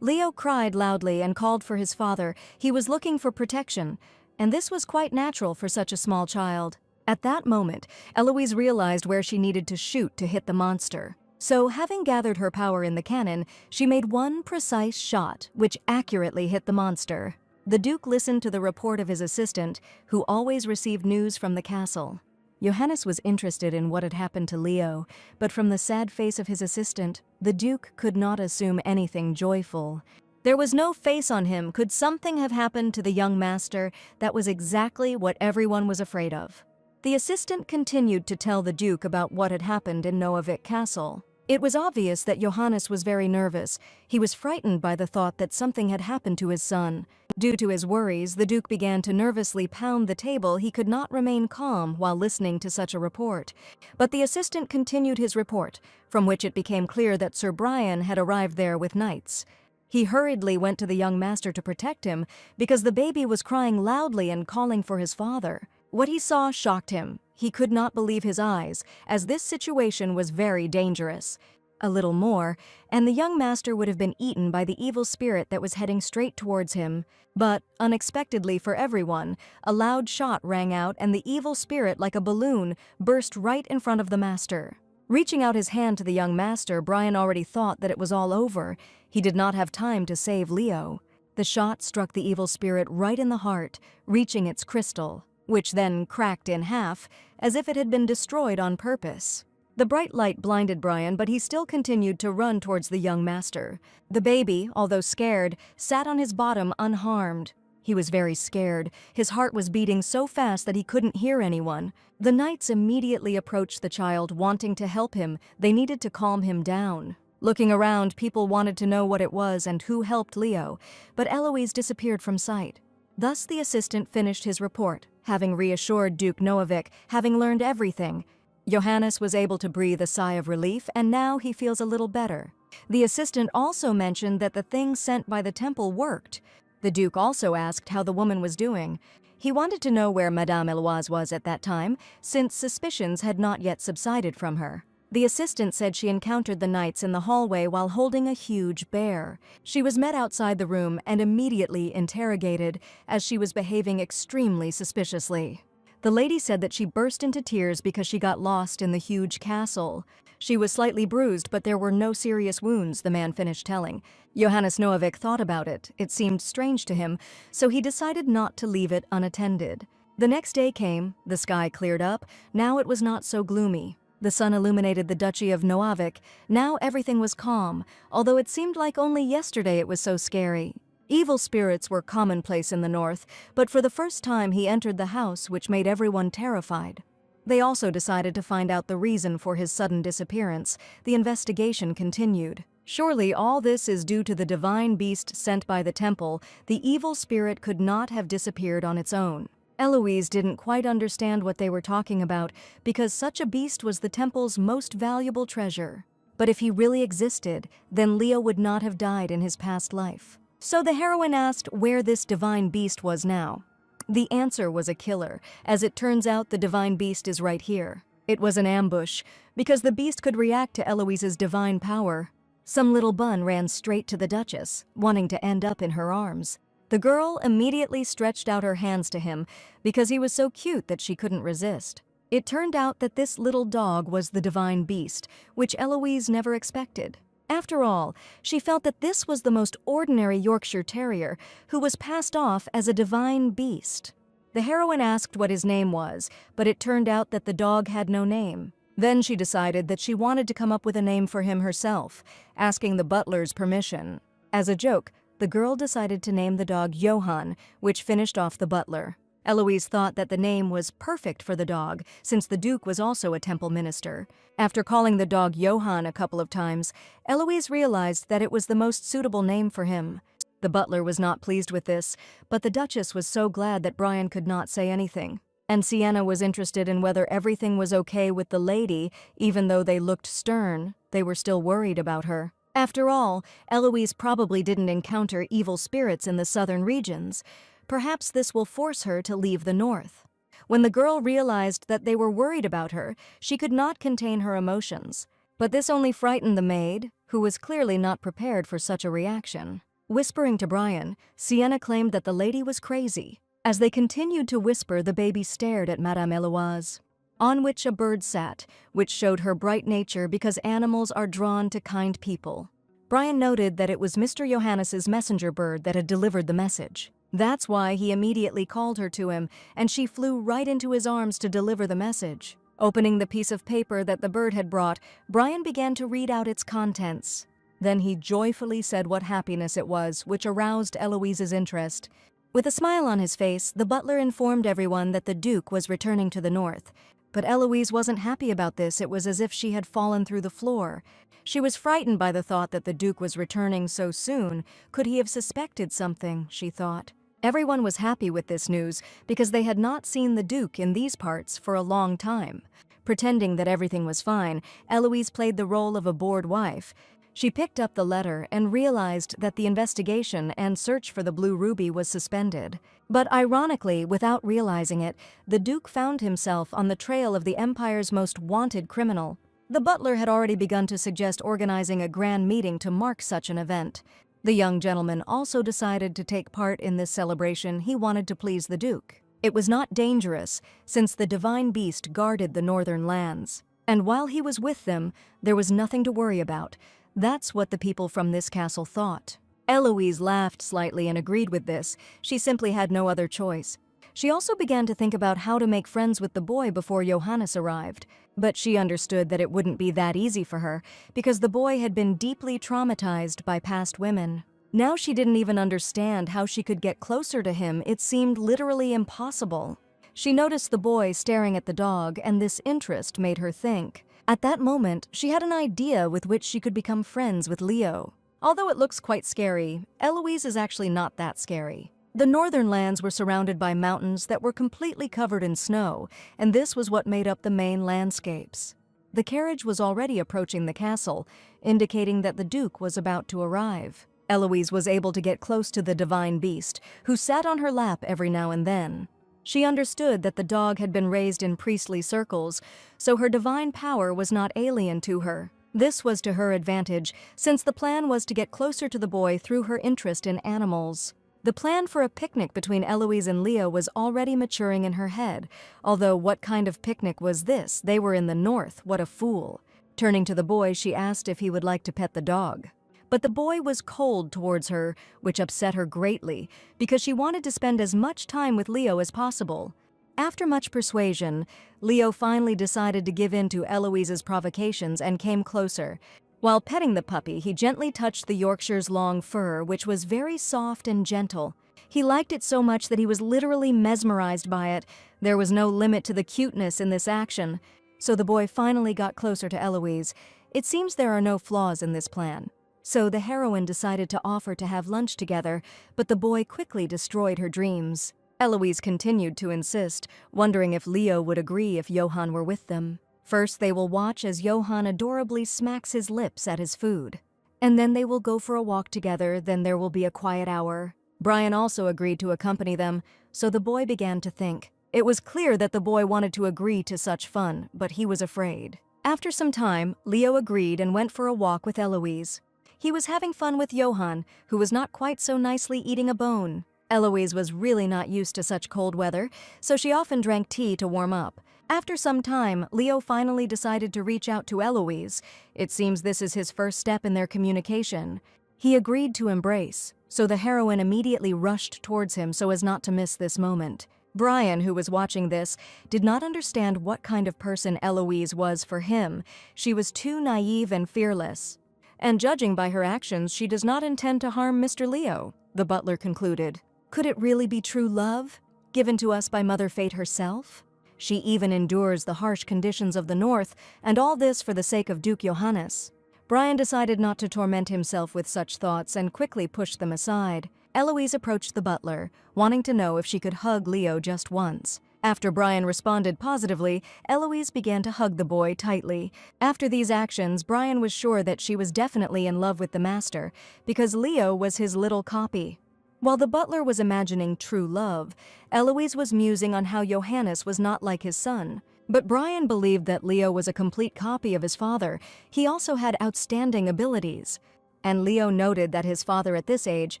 Leo cried loudly and called for his father. He was looking for protection, and this was quite natural for such a small child. At that moment, Eloise realized where she needed to shoot to hit the monster. So, having gathered her power in the cannon, she made one precise shot, which accurately hit the monster. The Duke listened to the report of his assistant, who always received news from the castle. Johannes was interested in what had happened to Leo, but from the sad face of his assistant, the Duke could not assume anything joyful. There was no face on him. Could something have happened to the young master? That was exactly what everyone was afraid of. The assistant continued to tell the Duke about what had happened in Noavik Castle. It was obvious that Johannes was very nervous. He was frightened by the thought that something had happened to his son. Due to his worries, the Duke began to nervously pound the table. He could not remain calm while listening to such a report. But the assistant continued his report, from which it became clear that Sir Brian had arrived there with knights. He hurriedly went to the young master to protect him because the baby was crying loudly and calling for his father. What he saw shocked him. He could not believe his eyes, as this situation was very dangerous. A little more, and the young master would have been eaten by the evil spirit that was heading straight towards him. But, unexpectedly for everyone, a loud shot rang out and the evil spirit, like a balloon, burst right in front of the master. Reaching out his hand to the young master, Brian already thought that it was all over. He did not have time to save Leo. The shot struck the evil spirit right in the heart, reaching its crystal, which then cracked in half, as if it had been destroyed on purpose. The bright light blinded Brian, but he still continued to run towards the young master. The baby, although scared, sat on his bottom unharmed. He was very scared. His heart was beating so fast that he couldn't hear anyone. The knights immediately approached the child, wanting to help him. They needed to calm him down. Looking around, people wanted to know what it was and who helped Leo, but Eloise disappeared from sight. Thus the assistant finished his report, having reassured Duke Noavik, having learned everything. Johannes was able to breathe a sigh of relief, and now he feels a little better. The assistant also mentioned that the thing sent by the temple worked. The Duke also asked how the woman was doing. He wanted to know where Madame Eloise was at that time, since suspicions had not yet subsided from her. The assistant said she encountered the knights in the hallway while holding a huge bear. She was met outside the room and immediately interrogated, as she was behaving extremely suspiciously. The lady said that she burst into tears because she got lost in the huge castle. She was slightly bruised, but there were no serious wounds, the man finished telling. Johannes Noavik thought about it. It seemed strange to him, so he decided not to leave it unattended. The next day came, the sky cleared up. Now it was not so gloomy. The sun illuminated the Duchy of Noavik. Now everything was calm, although it seemed like only yesterday it was so scary. Evil spirits were commonplace in the north, but for the first time he entered the house, which made everyone terrified. They also decided to find out the reason for his sudden disappearance. The investigation continued. Surely all this is due to the divine beast sent by the temple. The evil spirit could not have disappeared on its own. Eloise didn't quite understand what they were talking about, because such a beast was the temple's most valuable treasure. But if he really existed, then Leo would not have died in his past life. So the heroine asked where this divine beast was now. The answer was a killer. As it turns out, the divine beast is right here. It was an ambush, because the beast could react to Eloise's divine power. Some little bun ran straight to the Duchess, wanting to end up in her arms. The girl immediately stretched out her hands to him because he was so cute that she couldn't resist. It turned out that this little dog was the divine beast, which Eloise never expected. After all, she felt that this was the most ordinary Yorkshire Terrier who was passed off as a divine beast. The heroine asked what his name was, but it turned out that the dog had no name. Then she decided that she wanted to come up with a name for him herself, asking the butler's permission. As a joke, the girl decided to name the dog Johann, which finished off the butler. Eloise thought that the name was perfect for the dog, since the Duke was also a temple minister. After calling the dog Johann a couple of times, Eloise realized that it was the most suitable name for him. The butler was not pleased with this, but the Duchess was so glad that Brian could not say anything. And Sienna was interested in whether everything was okay with the lady, even though they looked stern, they were still worried about her. After all, Eloise probably didn't encounter evil spirits in the southern regions. Perhaps this will force her to leave the north. When the girl realized that they were worried about her, she could not contain her emotions. But this only frightened the maid, who was clearly not prepared for such a reaction. Whispering to Brian, Sienna claimed that the lady was crazy. As they continued to whisper, the baby stared at Madame Eloise, on which a bird sat, which showed her bright nature because animals are drawn to kind people. Brian noted that it was Mr. Johannes's messenger bird that had delivered the message. That's why he immediately called her to him, and she flew right into his arms to deliver the message. Opening the piece of paper that the bird had brought, Brian began to read out its contents. Then he joyfully said what happiness it was, which aroused Eloise's interest. With a smile on his face, the butler informed everyone that the Duke was returning to the north. But Eloise wasn't happy about this. It was as if she had fallen through the floor. She was frightened by the thought that the Duke was returning so soon. Could he have suspected something, she thought. Everyone was happy with this news because they had not seen the Duke in these parts for a long time. Pretending that everything was fine, Eloise played the role of a bored wife. She picked up the letter and realized that the investigation and search for the blue ruby was suspended. But ironically, without realizing it, the Duke found himself on the trail of the Empire's most wanted criminal. The butler had already begun to suggest organizing a grand meeting to mark such an event. The young gentleman also decided to take part in this celebration. He wanted to please the Duke. It was not dangerous, since the divine beast guarded the northern lands. And while he was with them, there was nothing to worry about. That's what the people from this castle thought. Eloise laughed slightly and agreed with this. She simply had no other choice. She also began to think about how to make friends with the boy before Johannes arrived. But she understood that it wouldn't be that easy for her, because the boy had been deeply traumatized by past women. Now she didn't even understand how she could get closer to him. It seemed literally impossible. She noticed the boy staring at the dog, and this interest made her think. At that moment, she had an idea with which she could become friends with Leo. Although it looks quite scary, Eloise is actually not that scary. The northern lands were surrounded by mountains that were completely covered in snow, and this was what made up the main landscapes. The carriage was already approaching the castle, indicating that the Duke was about to arrive. Eloise was able to get close to the divine beast, who sat on her lap every now and then. She understood that the dog had been raised in priestly circles, so her divine power was not alien to her. This was to her advantage, since the plan was to get closer to the boy through her interest in animals. The plan for a picnic between Eloise and Leo was already maturing in her head, although what kind of picnic was this? They were in the north, what a fool. Turning to the boy, she asked if he would like to pet the dog. But the boy was cold towards her, which upset her greatly, because she wanted to spend as much time with Leo as possible. After much persuasion, Leo finally decided to give in to Eloise's provocations and came closer. While petting the puppy, he gently touched the Yorkshire's long fur, which was very soft and gentle. He liked it so much that he was literally mesmerized by it. There was no limit to the cuteness in this action. So the boy finally got closer to Eloise. It seems there are no flaws in this plan. So the heroine decided to offer to have lunch together, but the boy quickly destroyed her dreams. Eloise continued to insist, wondering if Leo would agree if Johann were with them. First, they will watch as Johann adorably smacks his lips at his food. And then they will go for a walk together, then there will be a quiet hour. Brian also agreed to accompany them, so the boy began to think. It was clear that the boy wanted to agree to such fun, but he was afraid. After some time, Leo agreed and went for a walk with Eloise. He was having fun with Johann, who was not quite so nicely eating a bone. Eloise was really not used to such cold weather, so she often drank tea to warm up. After some time, Leo finally decided to reach out to Eloise. It seems this is his first step in their communication. He agreed to embrace, so the heroine immediately rushed towards him so as not to miss this moment. Brian, who was watching this, did not understand what kind of person Eloise was for him. She was too naive and fearless. And judging by her actions, she does not intend to harm Mr. Leo, the butler concluded. Could it really be true love? given to us by Mother Fate herself? She even endures the harsh conditions of the north, and all this for the sake of Duke Johannes. Brian decided not to torment himself with such thoughts and quickly pushed them aside. Eloise approached the butler, wanting to know if she could hug Leo just once. After Brian responded positively, Eloise began to hug the boy tightly. After these actions, Brian was sure that she was definitely in love with the master, because Leo was his little copy. While the butler was imagining true love, Eloise was musing on how Johannes was not like his son. But Brian believed that Leo was a complete copy of his father. He also had outstanding abilities. And Leo noted that his father at this age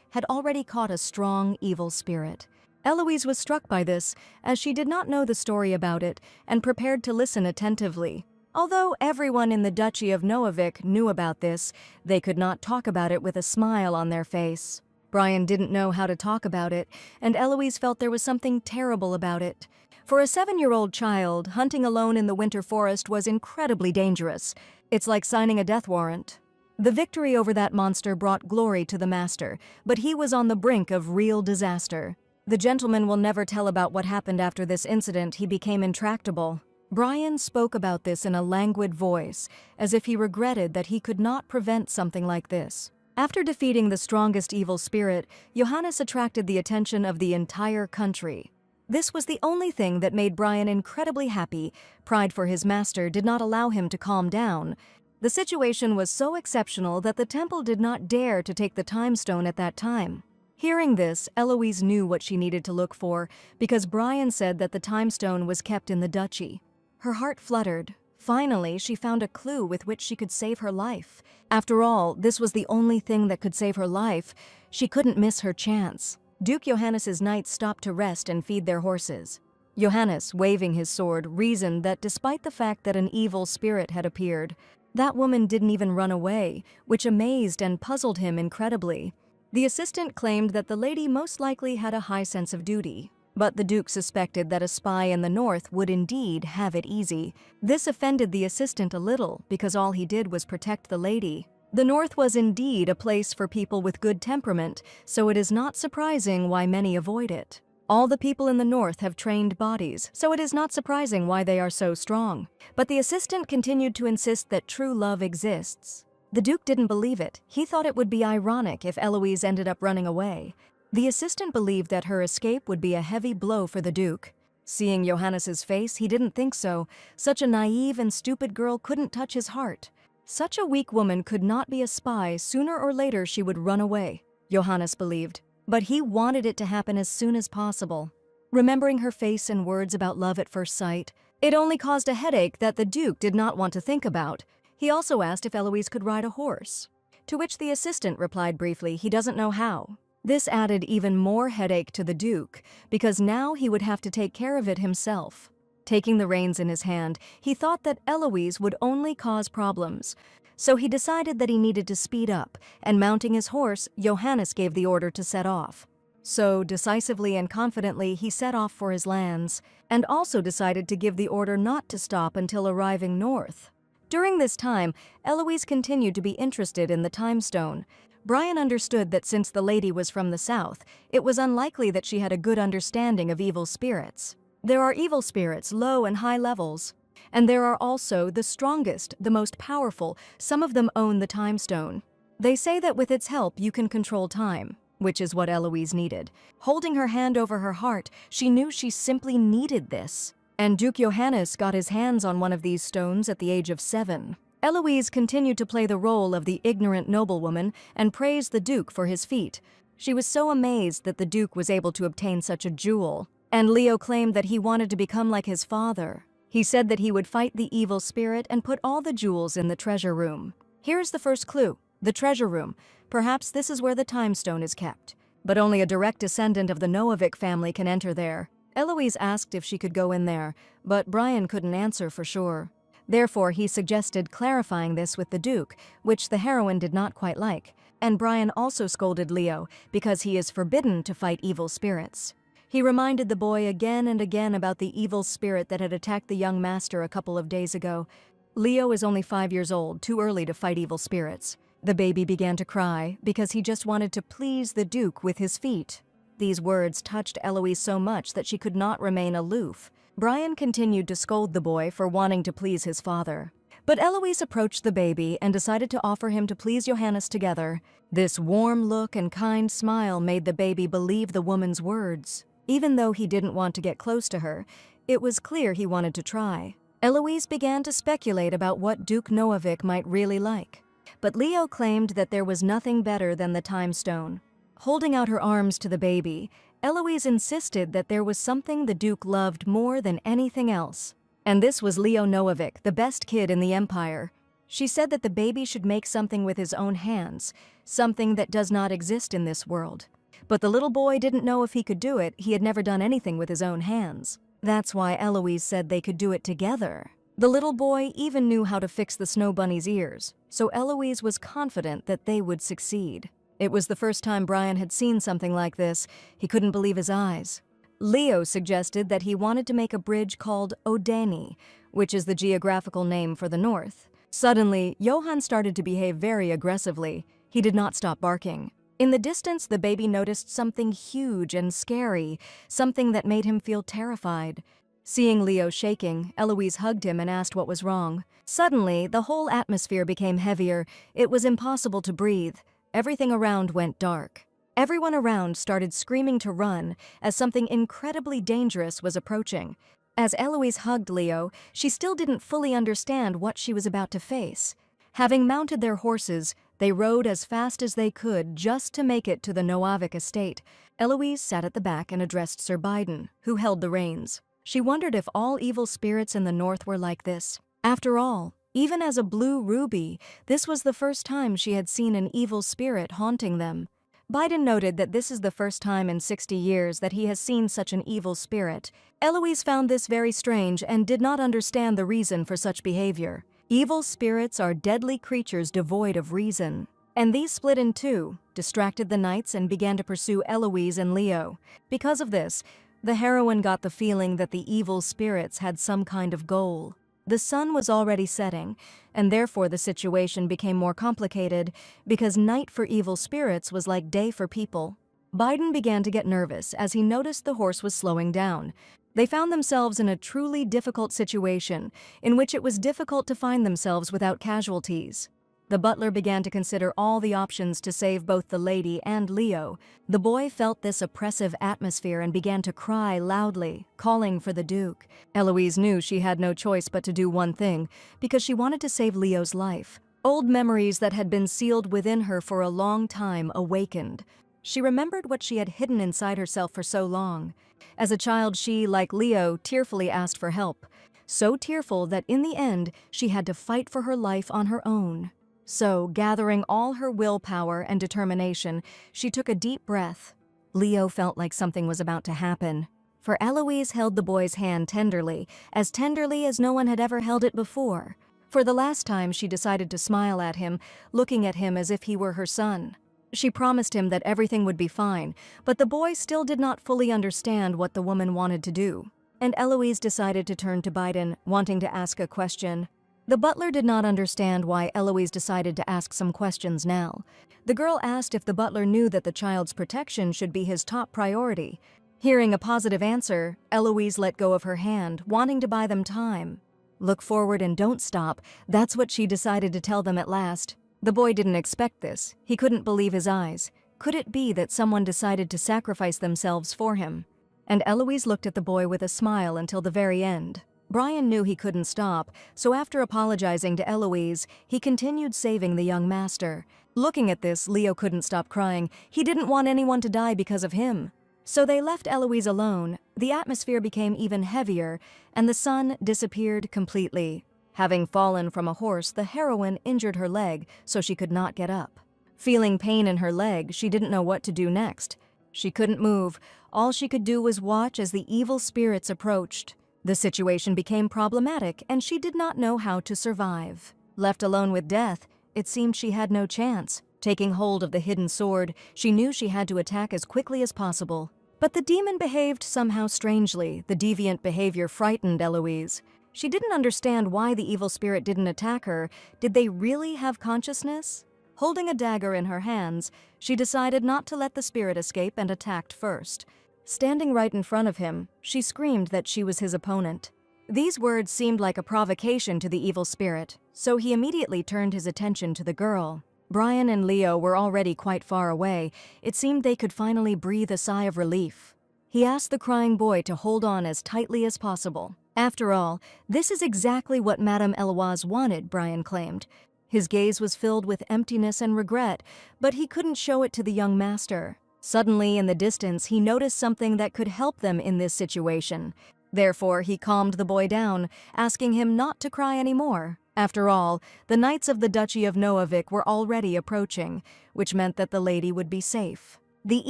had already caught a strong evil spirit. Eloise was struck by this, as she did not know the story about it, and prepared to listen attentively. Although everyone in the Duchy of Noavik knew about this, they could not talk about it with a smile on their face. Brian didn't know how to talk about it, and Eloise felt there was something terrible about it. For a 7-year-old child, hunting alone in the winter forest was incredibly dangerous. It's like signing a death warrant. The victory over that monster brought glory to the master, but he was on the brink of real disaster. The gentleman will never tell about what happened after this incident. He became intractable. Brian spoke about this in a languid voice, as if he regretted that he could not prevent something like this. After defeating the strongest evil spirit, Johannes attracted the attention of the entire country. This was the only thing that made Brian incredibly happy. Pride for his master did not allow him to calm down. The situation was so exceptional that the temple did not dare to take the time stone at that time. Hearing this, Eloise knew what she needed to look for, because Brian said that the time stone was kept in the duchy. Her heart fluttered. Finally, she found a clue with which she could save her life. After all, this was the only thing that could save her life. She couldn't miss her chance. Duke Johannes's knights stopped to rest and feed their horses. Johannes, waving his sword, reasoned that despite the fact that an evil spirit had appeared, that woman didn't even run away, which amazed and puzzled him incredibly. The assistant claimed that the lady most likely had a high sense of duty, but the Duke suspected that a spy in the north would indeed have it easy. This offended the assistant a little, because all he did was protect the lady. The north was indeed a place for people with good temperament, so it is not surprising why many avoid it. All the people in the north have trained bodies, so it is not surprising why they are so strong. But the assistant continued to insist that true love exists. The Duke didn't believe it. He thought it would be ironic if Eloise ended up running away. The assistant believed that her escape would be a heavy blow for the Duke. Seeing Johannes's face, he didn't think so. Such a naive and stupid girl couldn't touch his heart. Such a weak woman could not be a spy. Sooner or later she would run away, Johannes believed. But he wanted it to happen as soon as possible. Remembering her face and words about love at first sight, it only caused a headache that the Duke did not want to think about. He also asked if Eloise could ride a horse, to which the assistant replied briefly he doesn't know how. This added even more headache to the Duke, because now he would have to take care of it himself. Taking the reins in his hand, he thought that Eloise would only cause problems. So he decided that he needed to speed up, and mounting his horse, Johannes gave the order to set off. So, decisively and confidently, he set off for his lands, and also decided to give the order not to stop until arriving north. During this time, Eloise continued to be interested in the time stone. Brian understood that since the lady was from the south, it was unlikely that she had a good understanding of evil spirits. There are evil spirits, low and high levels. And there are also the strongest, the most powerful. Some of them own the time stone. They say that with its help you can control time, which is what Eloise needed. Holding her hand over her heart, she knew she simply needed this. And Duke Johannes got his hands on one of these stones at the age of 7. Eloise continued to play the role of the ignorant noblewoman and praised the Duke for his feat. She was so amazed that the Duke was able to obtain such a jewel. And Leo claimed that he wanted to become like his father. He said that he would fight the evil spirit and put all the jewels in the treasure room. Here's the first clue, the treasure room. Perhaps this is where the time stone is kept. But only a direct descendant of the Noavik family can enter there. Eloise asked if she could go in there, but Brian couldn't answer for sure. Therefore, he suggested clarifying this with the Duke, which the heroine did not quite like. And Brian also scolded Leo because he is forbidden to fight evil spirits. He reminded the boy again and again about the evil spirit that had attacked the young master a couple of days ago. Leo is only 5 years old, too early to fight evil spirits. The baby began to cry because he just wanted to please the Duke with his feet. These words touched Eloise so much that she could not remain aloof. Brian continued to scold the boy for wanting to please his father. But Eloise approached the baby and decided to offer him to please Johannes together. This warm look and kind smile made the baby believe the woman's words. Even though he didn't want to get close to her, it was clear he wanted to try. Eloise began to speculate about what Duke Noavik might really like. But Leo claimed that there was nothing better than the time stone. Holding out her arms to the baby, Eloise insisted that there was something the Duke loved more than anything else. And this was Leo Noavik, the best kid in the Empire. She said that the baby should make something with his own hands, something that does not exist in this world. But the little boy didn't know if he could do it. He had never done anything with his own hands. That's why Eloise said they could do it together. The little boy even knew how to fix the snow bunny's ears, so Eloise was confident that they would succeed. It was the first time Brian had seen something like this. He couldn't believe his eyes. Leo suggested that he wanted to make a bridge called Odeni, which is the geographical name for the north. Suddenly, Johann started to behave very aggressively. He did not stop barking. In the distance, the baby noticed something huge and scary, something that made him feel terrified. Seeing Leo shaking, Eloise hugged him and asked what was wrong. Suddenly, the whole atmosphere became heavier. It was impossible to breathe. Everything around went dark. Everyone around started screaming to run as something incredibly dangerous was approaching. As Eloise hugged Leo, she still didn't fully understand what she was about to face. Having mounted their horses, they rode as fast as they could just to make it to the Noavik estate. Eloise sat at the back and addressed Sir Biden, who held the reins. She wondered if all evil spirits in the north were like this. After all, even as a blue ruby, this was the first time she had seen an evil spirit haunting them. Biden noted that this is the first time in 60 years that he has seen such an evil spirit. Eloise found this very strange and did not understand the reason for such behavior. Evil spirits are deadly creatures devoid of reason. And these split in two, distracted the knights, and began to pursue Eloise and Leo. Because of this, the heroine got the feeling that the evil spirits had some kind of goal. The sun was already setting, and therefore the situation became more complicated because night for evil spirits was like day for people. Biden began to get nervous as he noticed the horse was slowing down. They found themselves in a truly difficult situation in which it was difficult to find themselves without casualties. The butler began to consider all the options to save both the lady and Leo. The boy felt this oppressive atmosphere and began to cry loudly, calling for the Duke. Eloise knew she had no choice but to do one thing, because she wanted to save Leo's life. Old memories that had been sealed within her for a long time awakened. She remembered what she had hidden inside herself for so long. As a child, she, like Leo, tearfully asked for help. So tearful that in the end, she had to fight for her life on her own. So, gathering all her willpower and determination, she took a deep breath. Leo felt like something was about to happen. For Eloise held the boy's hand tenderly as no one had ever held it before. For the last time, she decided to smile at him, looking at him as if he were her son. She promised him that everything would be fine, but the boy still did not fully understand what the woman wanted to do. And Eloise decided to turn to Biden, wanting to ask a question. The butler did not understand why Eloise decided to ask some questions now. The girl asked if the butler knew that the child's protection should be his top priority. Hearing a positive answer, Eloise let go of her hand, wanting to buy them time. Look forward and don't stop, that's what she decided to tell them at last. The boy didn't expect this. He couldn't believe his eyes. Could it be that someone decided to sacrifice themselves for him? And Eloise looked at the boy with a smile until the very end. Brian knew he couldn't stop, so after apologizing to Eloise, he continued saving the young master. Looking at this, Leo couldn't stop crying. He didn't want anyone to die because of him. So they left Eloise alone. The atmosphere became even heavier, and the sun disappeared completely. Having fallen from a horse, the heroine injured her leg, so she could not get up. Feeling pain in her leg, she didn't know what to do next. She couldn't move. All she could do was watch as the evil spirits approached. The situation became problematic, and she did not know how to survive. Left alone with death, it seemed she had no chance. Taking hold of the hidden sword, she knew she had to attack as quickly as possible. But the demon behaved somehow strangely. The deviant behavior frightened Eloise. She didn't understand why the evil spirit didn't attack her. Did they really have consciousness? Holding a dagger in her hands, she decided not to let the spirit escape and attacked first. Standing right in front of him, she screamed that she was his opponent. These words seemed like a provocation to the evil spirit, so he immediately turned his attention to the girl. Brian and Leo were already quite far away. It seemed they could finally breathe a sigh of relief. He asked the crying boy to hold on as tightly as possible. After all, this is exactly what Madame Eloise wanted, Brian claimed. His gaze was filled with emptiness and regret, but he couldn't show it to the young master. Suddenly, in the distance, he noticed something that could help them in this situation. Therefore, he calmed the boy down, asking him not to cry anymore. After all, the Knights of the Duchy of Noavik were already approaching, which meant that the lady would be safe. The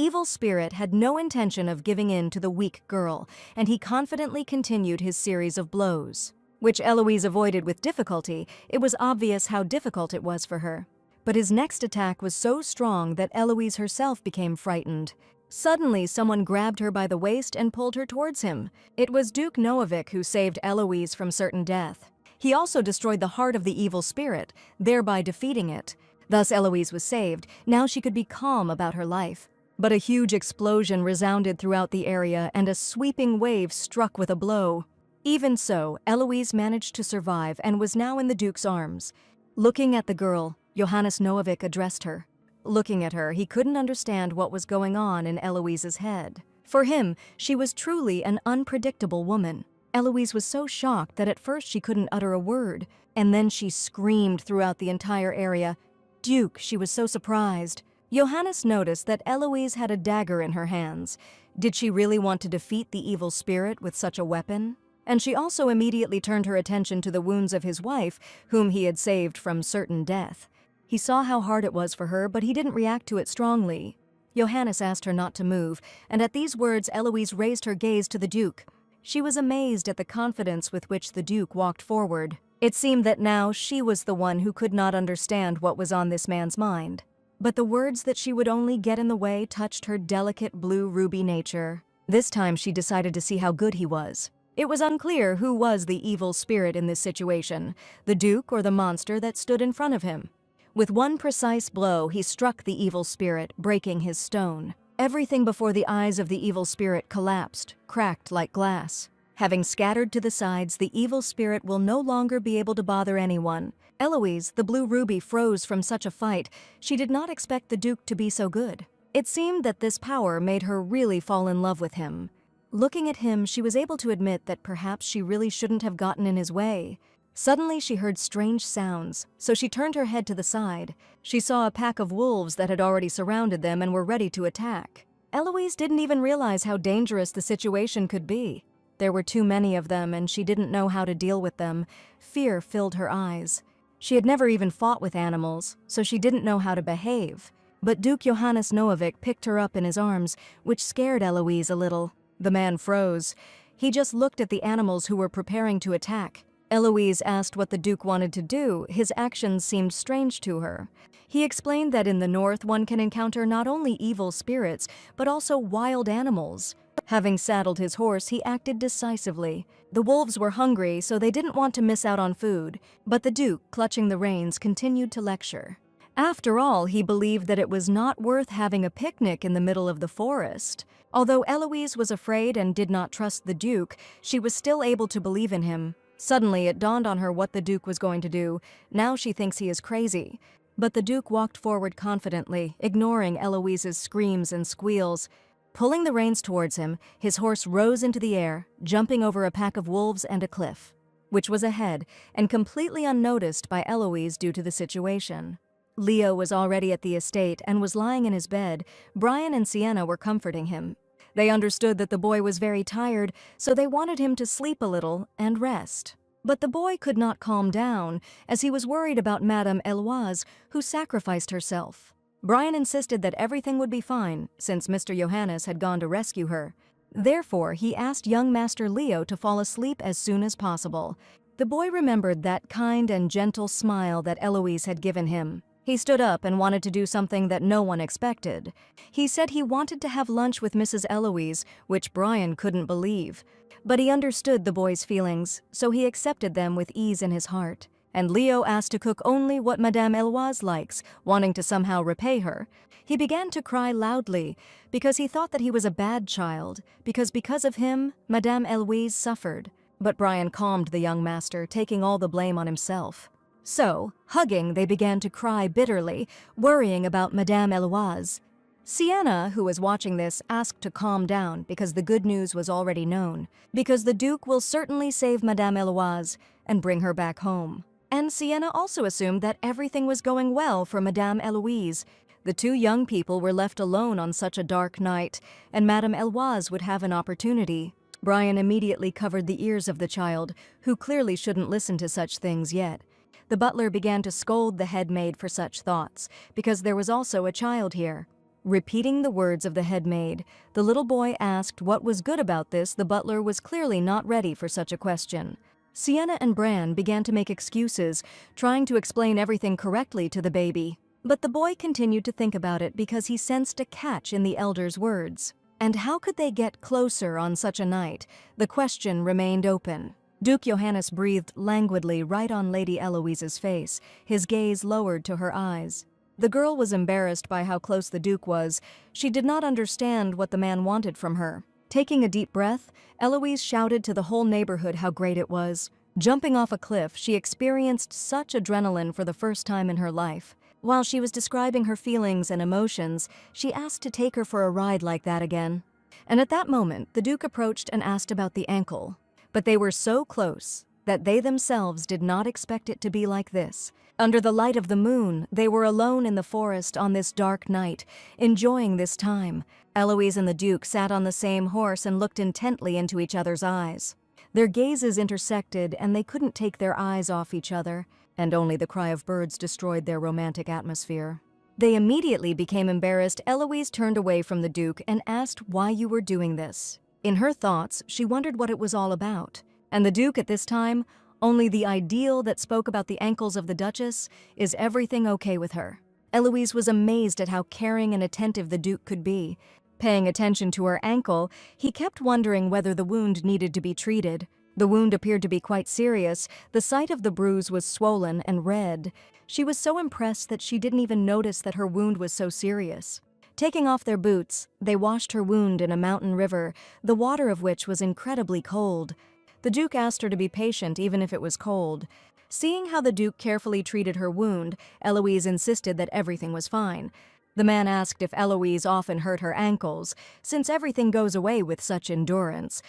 evil spirit had no intention of giving in to the weak girl, and he confidently continued his series of blows, which Eloise avoided with difficulty. It was obvious how difficult it was for her. But his next attack was so strong that Eloise herself became frightened. Suddenly, someone grabbed her by the waist and pulled her towards him. It was Duke Noavik who saved Eloise from certain death. He also destroyed the heart of the evil spirit, thereby defeating it. Thus Eloise was saved. Now she could be calm about her life. But a huge explosion resounded throughout the area and a sweeping wave struck with a blow. Even so, Eloise managed to survive and was now in the Duke's arms. Looking at the girl, Johannes Noavik addressed her. Looking at her, he couldn't understand what was going on in Eloise's head. For him, she was truly an unpredictable woman. Eloise was so shocked that at first she couldn't utter a word, and then she screamed throughout the entire area. "Duke," she was so surprised. Johannes noticed that Eloise had a dagger in her hands. Did she really want to defeat the evil spirit with such a weapon? And she also immediately turned her attention to the wounds of his wife, whom he had saved from certain death. He saw how hard it was for her, but he didn't react to it strongly. Johannes asked her not to move, and at these words Eloise raised her gaze to the Duke. She was amazed at the confidence with which the Duke walked forward. It seemed that now she was the one who could not understand what was on this man's mind. But the words that she would only get in the way touched her delicate blue ruby nature. This time she decided to see how good he was. It was unclear who was the evil spirit in this situation, the Duke or the monster that stood in front of him. With one precise blow, he struck the evil spirit, breaking his stone. Everything before the eyes of the evil spirit collapsed, cracked like glass. Having scattered to the sides, the evil spirit will no longer be able to bother anyone. Eloise, the blue ruby, froze from such a fight. She did not expect the Duke to be so good. It seemed that this power made her really fall in love with him. Looking at him, she was able to admit that perhaps she really shouldn't have gotten in his way. Suddenly she heard strange sounds, so she turned her head to the side. She saw a pack of wolves that had already surrounded them and were ready to attack. Eloise didn't even realize how dangerous the situation could be. There were too many of them, and she didn't know how to deal with them. Fear filled her eyes. She had never even fought with animals, so she didn't know how to behave. But Duke Johannes Noavik picked her up in his arms, which scared Eloise a little. The man froze. He just looked at the animals who were preparing to attack. Eloise asked what the Duke wanted to do. His actions seemed strange to her. He explained that in the north one can encounter not only evil spirits, but also wild animals. Having saddled his horse, he acted decisively. The wolves were hungry, so they didn't want to miss out on food, but the Duke, clutching the reins, continued to lecture. After all, he believed that it was not worth having a picnic in the middle of the forest. Although Eloise was afraid and did not trust the Duke, she was still able to believe in him. Suddenly, it dawned on her what the Duke was going to do. Now she thinks he is crazy. But the Duke walked forward confidently, ignoring Eloise's screams and squeals. Pulling the reins towards him, his horse rose into the air, jumping over a pack of wolves and a cliff, which was ahead and completely unnoticed by Eloise due to the situation. Leo was already at the estate and was lying in his bed. Brian and Sienna were comforting him. They understood that the boy was very tired, so they wanted him to sleep a little and rest. But the boy could not calm down, as he was worried about Madame Eloise, who sacrificed herself. Brian insisted that everything would be fine, since Mr. Johannes had gone to rescue her. Therefore, he asked young Master Leo to fall asleep as soon as possible. The boy remembered that kind and gentle smile that Eloise had given him. He stood up and wanted to do something that no one expected. He said he wanted to have lunch with Mrs. Eloise, which Brian couldn't believe. But he understood the boy's feelings, so he accepted them with ease in his heart. and Leo asked to cook only what Madame Eloise likes, wanting to somehow repay her. He began to cry loudly because he thought that he was a bad child, because of him, Madame Eloise suffered. But Brian calmed the young master, taking all the blame on himself. So, hugging, they began to cry bitterly, worrying about Madame Eloise. Sienna, who was watching this, asked to calm down because the good news was already known, because the Duke will certainly save Madame Eloise and bring her back home. And Sienna also assumed that everything was going well for Madame Eloise. The two young people were left alone on such a dark night, and Madame Eloise would have an opportunity. Brian immediately covered the ears of the child, who clearly shouldn't listen to such things yet. The butler began to scold the head maid for such thoughts, because there was also a child here. Repeating the words of the head maid, the little boy asked what was good about this. The butler was clearly not ready for such a question. Sienna and Bran began to make excuses, trying to explain everything correctly to the baby. But the boy continued to think about it because he sensed a catch in the elder's words. And how could they get closer on such a night? The question remained open. Duke Johannes breathed languidly right on Lady Eloise's face, his gaze lowered to her eyes. The girl was embarrassed by how close the Duke was. She did not understand what the man wanted from her. Taking a deep breath, Eloise shouted to the whole neighborhood how great it was. Jumping off a cliff, she experienced such adrenaline for the first time in her life. While she was describing her feelings and emotions, she asked to take her for a ride like that again. And at that moment, the Duke approached and asked about the ankle. But they were so close that they themselves did not expect it to be like this. Under the light of the moon, they were alone in the forest on this dark night, enjoying this time. Eloise and the Duke sat on the same horse and looked intently into each other's eyes. Their gazes intersected, and they couldn't take their eyes off each other, and only the cry of birds destroyed their romantic atmosphere. They immediately became embarrassed. Eloise turned away from the Duke and asked why you were doing this. In her thoughts, she wondered what it was all about. And the Duke at this time, only the ideal that spoke about the ankles of the Duchess, is everything okay with her. Eloise was amazed at how caring and attentive the Duke could be. Paying attention to her ankle, he kept wondering whether the wound needed to be treated. The wound appeared to be quite serious. The site of the bruise was swollen and red. She was so impressed that she didn't even notice that her wound was so serious. Taking off their boots, they washed her wound in a mountain river, the water of which was incredibly cold. The Duke asked her to be patient even if it was cold. Seeing how the Duke carefully treated her wound, Eloise insisted that everything was fine. The man asked if Eloise often hurt her ankles, since everything goes away with such endurance.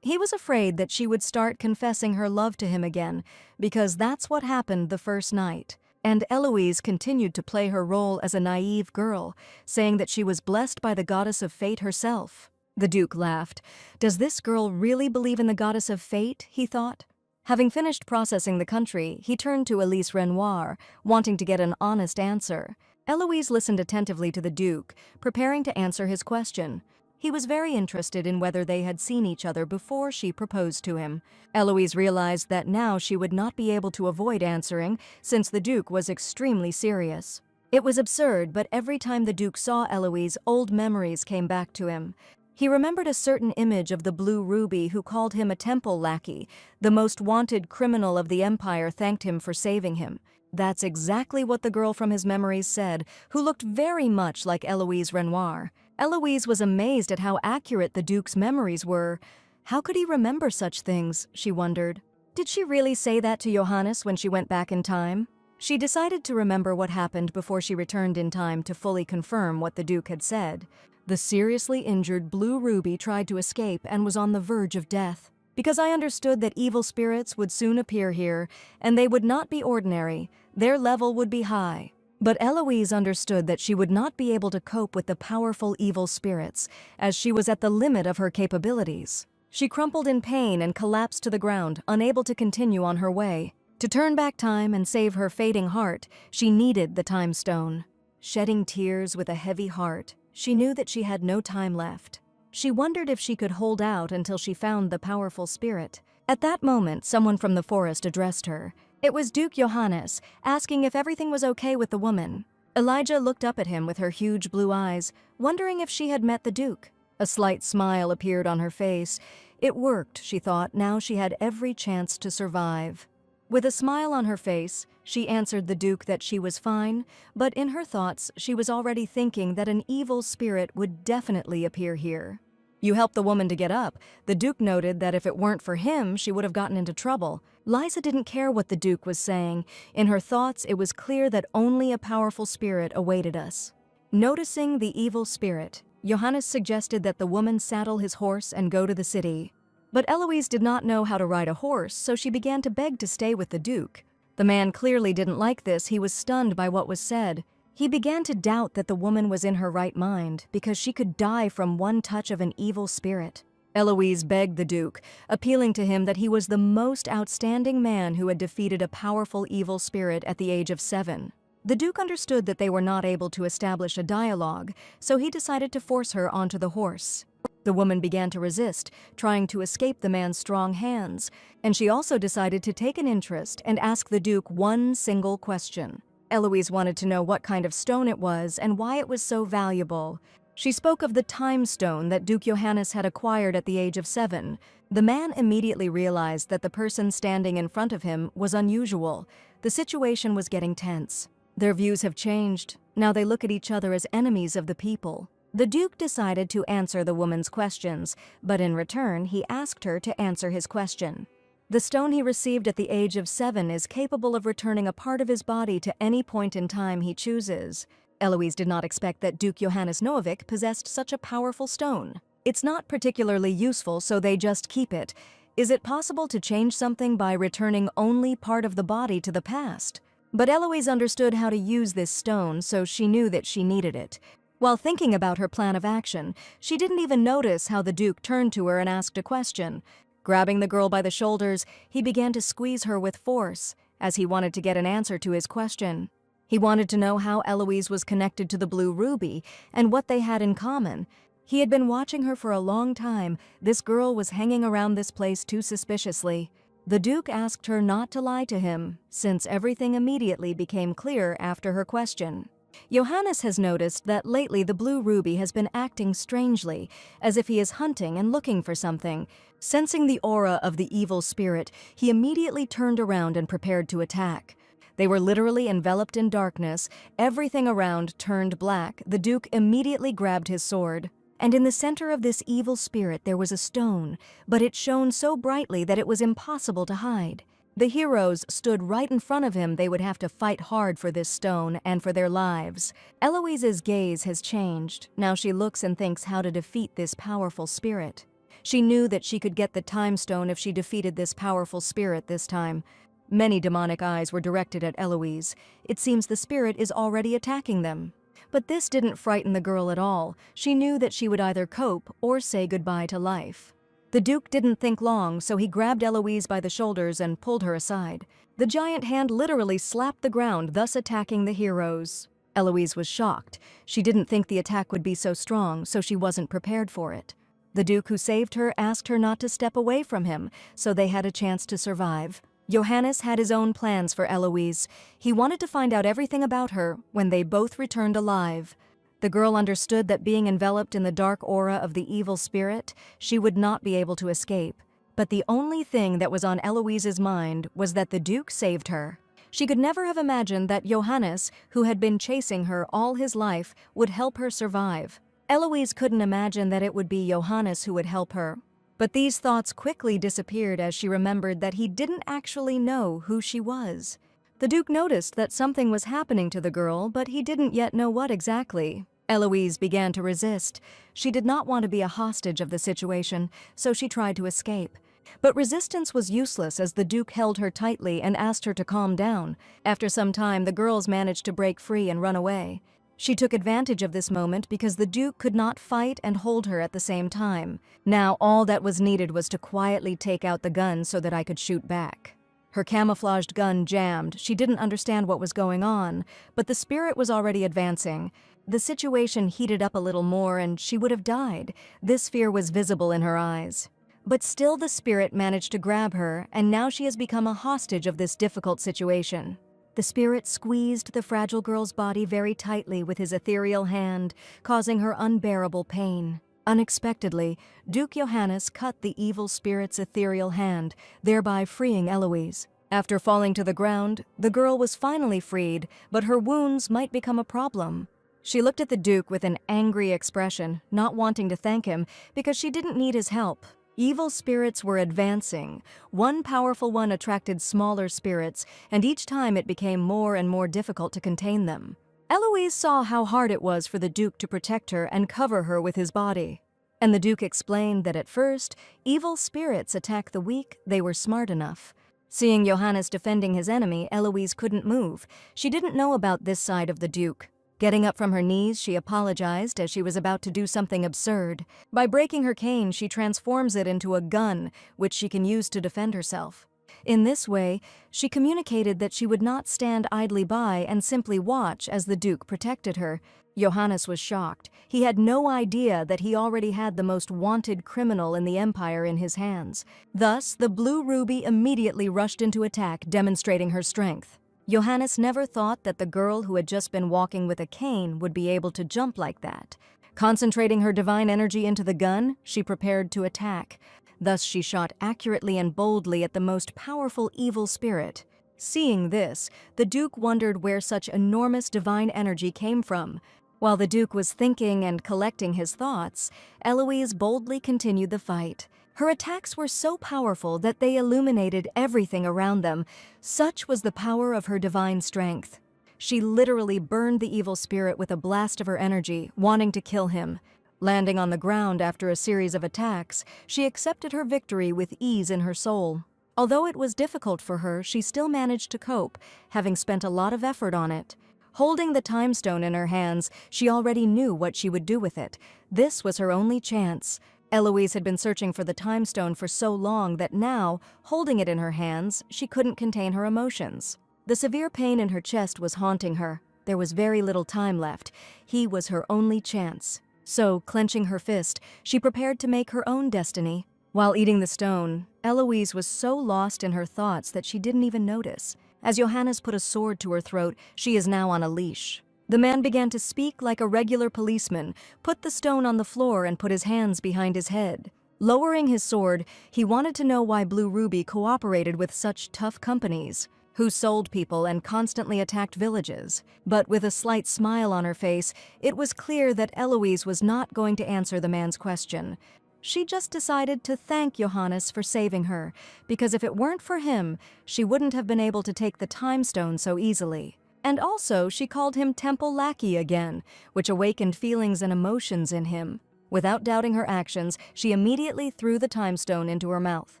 He was afraid that she would start confessing her love to him again, because that's what happened the first night. And Eloise continued to play her role as a naive girl, saying that she was blessed by the goddess of fate herself. The Duke laughed. Does this girl really believe in the goddess of fate, he thought. Having finished processing the country, he turned to Elise Renoir, wanting to get an honest answer. Eloise listened attentively to the Duke, preparing to answer his question. He was very interested in whether they had seen each other before she proposed to him. Eloise realized that now she would not be able to avoid answering, since the Duke was extremely serious. It was absurd, but every time the Duke saw Eloise, old memories came back to him. He remembered a certain image of the Blue Ruby who called him a temple lackey. The most wanted criminal of the Empire thanked him for saving him. That's exactly what the girl from his memories said, who looked very much like Eloise Renoir. Eloise was amazed at how accurate the Duke's memories were. How could he remember such things, she wondered. Did she really say that to Johannes when she went back in time? She decided to remember what happened before she returned in time to fully confirm what the Duke had said. The seriously injured Blue Ruby tried to escape and was on the verge of death. Because I understood that evil spirits would soon appear here, and they would not be ordinary, their level would be high. But Eloise understood that she would not be able to cope with the powerful evil spirits, as she was at the limit of her capabilities. She crumpled in pain and collapsed to the ground, unable to continue on her way. To turn back time and save her fading heart, she needed the time stone. Shedding tears with a heavy heart, she knew that she had no time left. She wondered if she could hold out until she found the powerful spirit. At that moment, someone from the forest addressed her. It was Duke Johannes, asking if everything was okay with the woman. Elijah looked up at him with her huge blue eyes, wondering if she had met the Duke. A slight smile appeared on her face. It worked, she thought. Now she had every chance to survive. With a smile on her face, she answered the Duke that she was fine, but in her thoughts she was already thinking that an evil spirit would definitely appear here. You helped the woman to get up. The Duke noted that if it weren't for him, she would have gotten into trouble. Liza didn't care what the Duke was saying. In her thoughts, it was clear that only a powerful spirit awaited us. Noticing the evil spirit, Johannes suggested that the woman saddle his horse and go to the city. But Eloise did not know how to ride a horse, so she began to beg to stay with the Duke. The man clearly didn't like this. He was stunned by what was said. He began to doubt that the woman was in her right mind because she could die from one touch of an evil spirit. Eloise begged the Duke, appealing to him that he was the most outstanding man who had defeated a powerful evil spirit at the age of 7. The Duke understood that they were not able to establish a dialogue, so he decided to force her onto the horse. The woman began to resist, trying to escape the man's strong hands, and she also decided to take an interest and ask the Duke one single question. Eloise wanted to know what kind of stone it was and why it was so valuable. She spoke of the time stone that Duke Johannes had acquired at the age of 7. The man immediately realized that the person standing in front of him was unusual. The situation was getting tense. Their views have changed. Now they look at each other as enemies of the people. The Duke decided to answer the woman's questions, but in return he asked her to answer his question. The stone he received at the age of 7 is capable of returning a part of his body to any point in time he chooses. Eloise did not expect that Duke Johannes Novick possessed such a powerful stone. It's not particularly useful, so they just keep it. Is it possible to change something by returning only part of the body to the past? But Eloise understood how to use this stone, so she knew that she needed it. While thinking about her plan of action, she didn't even notice how the Duke turned to her and asked a question. Grabbing the girl by the shoulders, he began to squeeze her with force, as he wanted to get an answer to his question. He wanted to know how Eloise was connected to the blue ruby and what they had in common. He had been watching her for a long time. This girl was hanging around this place too suspiciously. The Duke asked her not to lie to him, since everything immediately became clear after her question. Johannes has noticed that lately the blue ruby has been acting strangely, as if he is hunting and looking for something. Sensing the aura of the evil spirit, he immediately turned around and prepared to attack. They were literally enveloped in darkness. Everything around turned black. The Duke immediately grabbed his sword. And in the center of this evil spirit there was a stone, but it shone so brightly that it was impossible to hide. The heroes stood right in front of him. They would have to fight hard for this stone and for their lives. Eloise's gaze has changed. Now she looks and thinks how to defeat this powerful spirit. She knew that she could get the time stone if she defeated this powerful spirit this time. Many demonic eyes were directed at Eloise. It seems the spirit is already attacking them. But this didn't frighten the girl at all. She knew that she would either cope or say goodbye to life. The Duke didn't think long, so he grabbed Eloise by the shoulders and pulled her aside. The giant hand literally slapped the ground, thus attacking the heroes. Eloise was shocked. She didn't think the attack would be so strong, so she wasn't prepared for it. The Duke who saved her asked her not to step away from him, so they had a chance to survive. Johannes had his own plans for Eloise. He wanted to find out everything about her when they both returned alive. The girl understood that being enveloped in the dark aura of the evil spirit, she would not be able to escape. But the only thing that was on Eloise's mind was that the Duke saved her. She could never have imagined that Johannes, who had been chasing her all his life, would help her survive. Eloise couldn't imagine that it would be Johannes who would help her. But these thoughts quickly disappeared as she remembered that he didn't actually know who she was. The Duke noticed that something was happening to the girl, but he didn't yet know what exactly. Eloise began to resist. She did not want to be a hostage of the situation, so she tried to escape. But resistance was useless as the Duke held her tightly and asked her to calm down. After some time, the girls managed to break free and run away. She took advantage of this moment because the Duke could not fight and hold her at the same time. Now all that was needed was to quietly take out the gun so that I could shoot back. Her camouflaged gun jammed. She didn't understand what was going on, but the spirit was already advancing. The situation heated up a little more and she would have died. This fear was visible in her eyes. But still the spirit managed to grab her, and now she has become a hostage of this difficult situation. The spirit squeezed the fragile girl's body very tightly with his ethereal hand, causing her unbearable pain. Unexpectedly, Duke Johannes cut the evil spirit's ethereal hand, thereby freeing Eloise. After falling to the ground, the girl was finally freed, but her wounds might become a problem. She looked at the Duke with an angry expression, not wanting to thank him because she didn't need his help. Evil spirits were advancing. One powerful one attracted smaller spirits, and each time it became more and more difficult to contain them. Eloise saw how hard it was for the Duke to protect her and cover her with his body. And the Duke explained that at first, evil spirits attack the weak, they were smart enough. Seeing Johannes defending his enemy, Eloise couldn't move. She didn't know about this side of the Duke. Getting up from her knees, she apologized as she was about to do something absurd. By breaking her cane, she transforms it into a gun, which she can use to defend herself. In this way, she communicated that she would not stand idly by and simply watch as the Duke protected her. Johannes was shocked. He had no idea that he already had the most wanted criminal in the Empire in his hands. Thus, the Blue Ruby immediately rushed into attack, demonstrating her strength. Johannes never thought that the girl who had just been walking with a cane would be able to jump like that. Concentrating her divine energy into the gun, she prepared to attack. Thus, she shot accurately and boldly at the most powerful evil spirit. Seeing this, the Duke wondered where such enormous divine energy came from. While the Duke was thinking and collecting his thoughts, Eloise boldly continued the fight. Her attacks were so powerful that they illuminated everything around them. Such was the power of her divine strength. She literally burned the evil spirit with a blast of her energy, wanting to kill him. Landing on the ground after a series of attacks, she accepted her victory with ease in her soul. Although it was difficult for her, she still managed to cope, having spent a lot of effort on it. Holding the time stone in her hands, she already knew what she would do with it. This was her only chance. Eloise had been searching for the time stone for so long that now, holding it in her hands, she couldn't contain her emotions. The severe pain in her chest was haunting her. There was very little time left. He was her only chance. So, clenching her fist, she prepared to make her own destiny. While eating the stone, Eloise was so lost in her thoughts that she didn't even notice. As Johannes put a sword to her throat, she is now on a leash. The man began to speak like a regular policeman, put the stone on the floor and put his hands behind his head. Lowering his sword, he wanted to know why Blue Ruby cooperated with such tough companies, who sold people and constantly attacked villages. But with a slight smile on her face, it was clear that Eloise was not going to answer the man's question. She just decided to thank Johannes for saving her, because if it weren't for him, she wouldn't have been able to take the time stone so easily. And also, she called him Temple Lackey again, which awakened feelings and emotions in him. Without doubting her actions, she immediately threw the time stone into her mouth.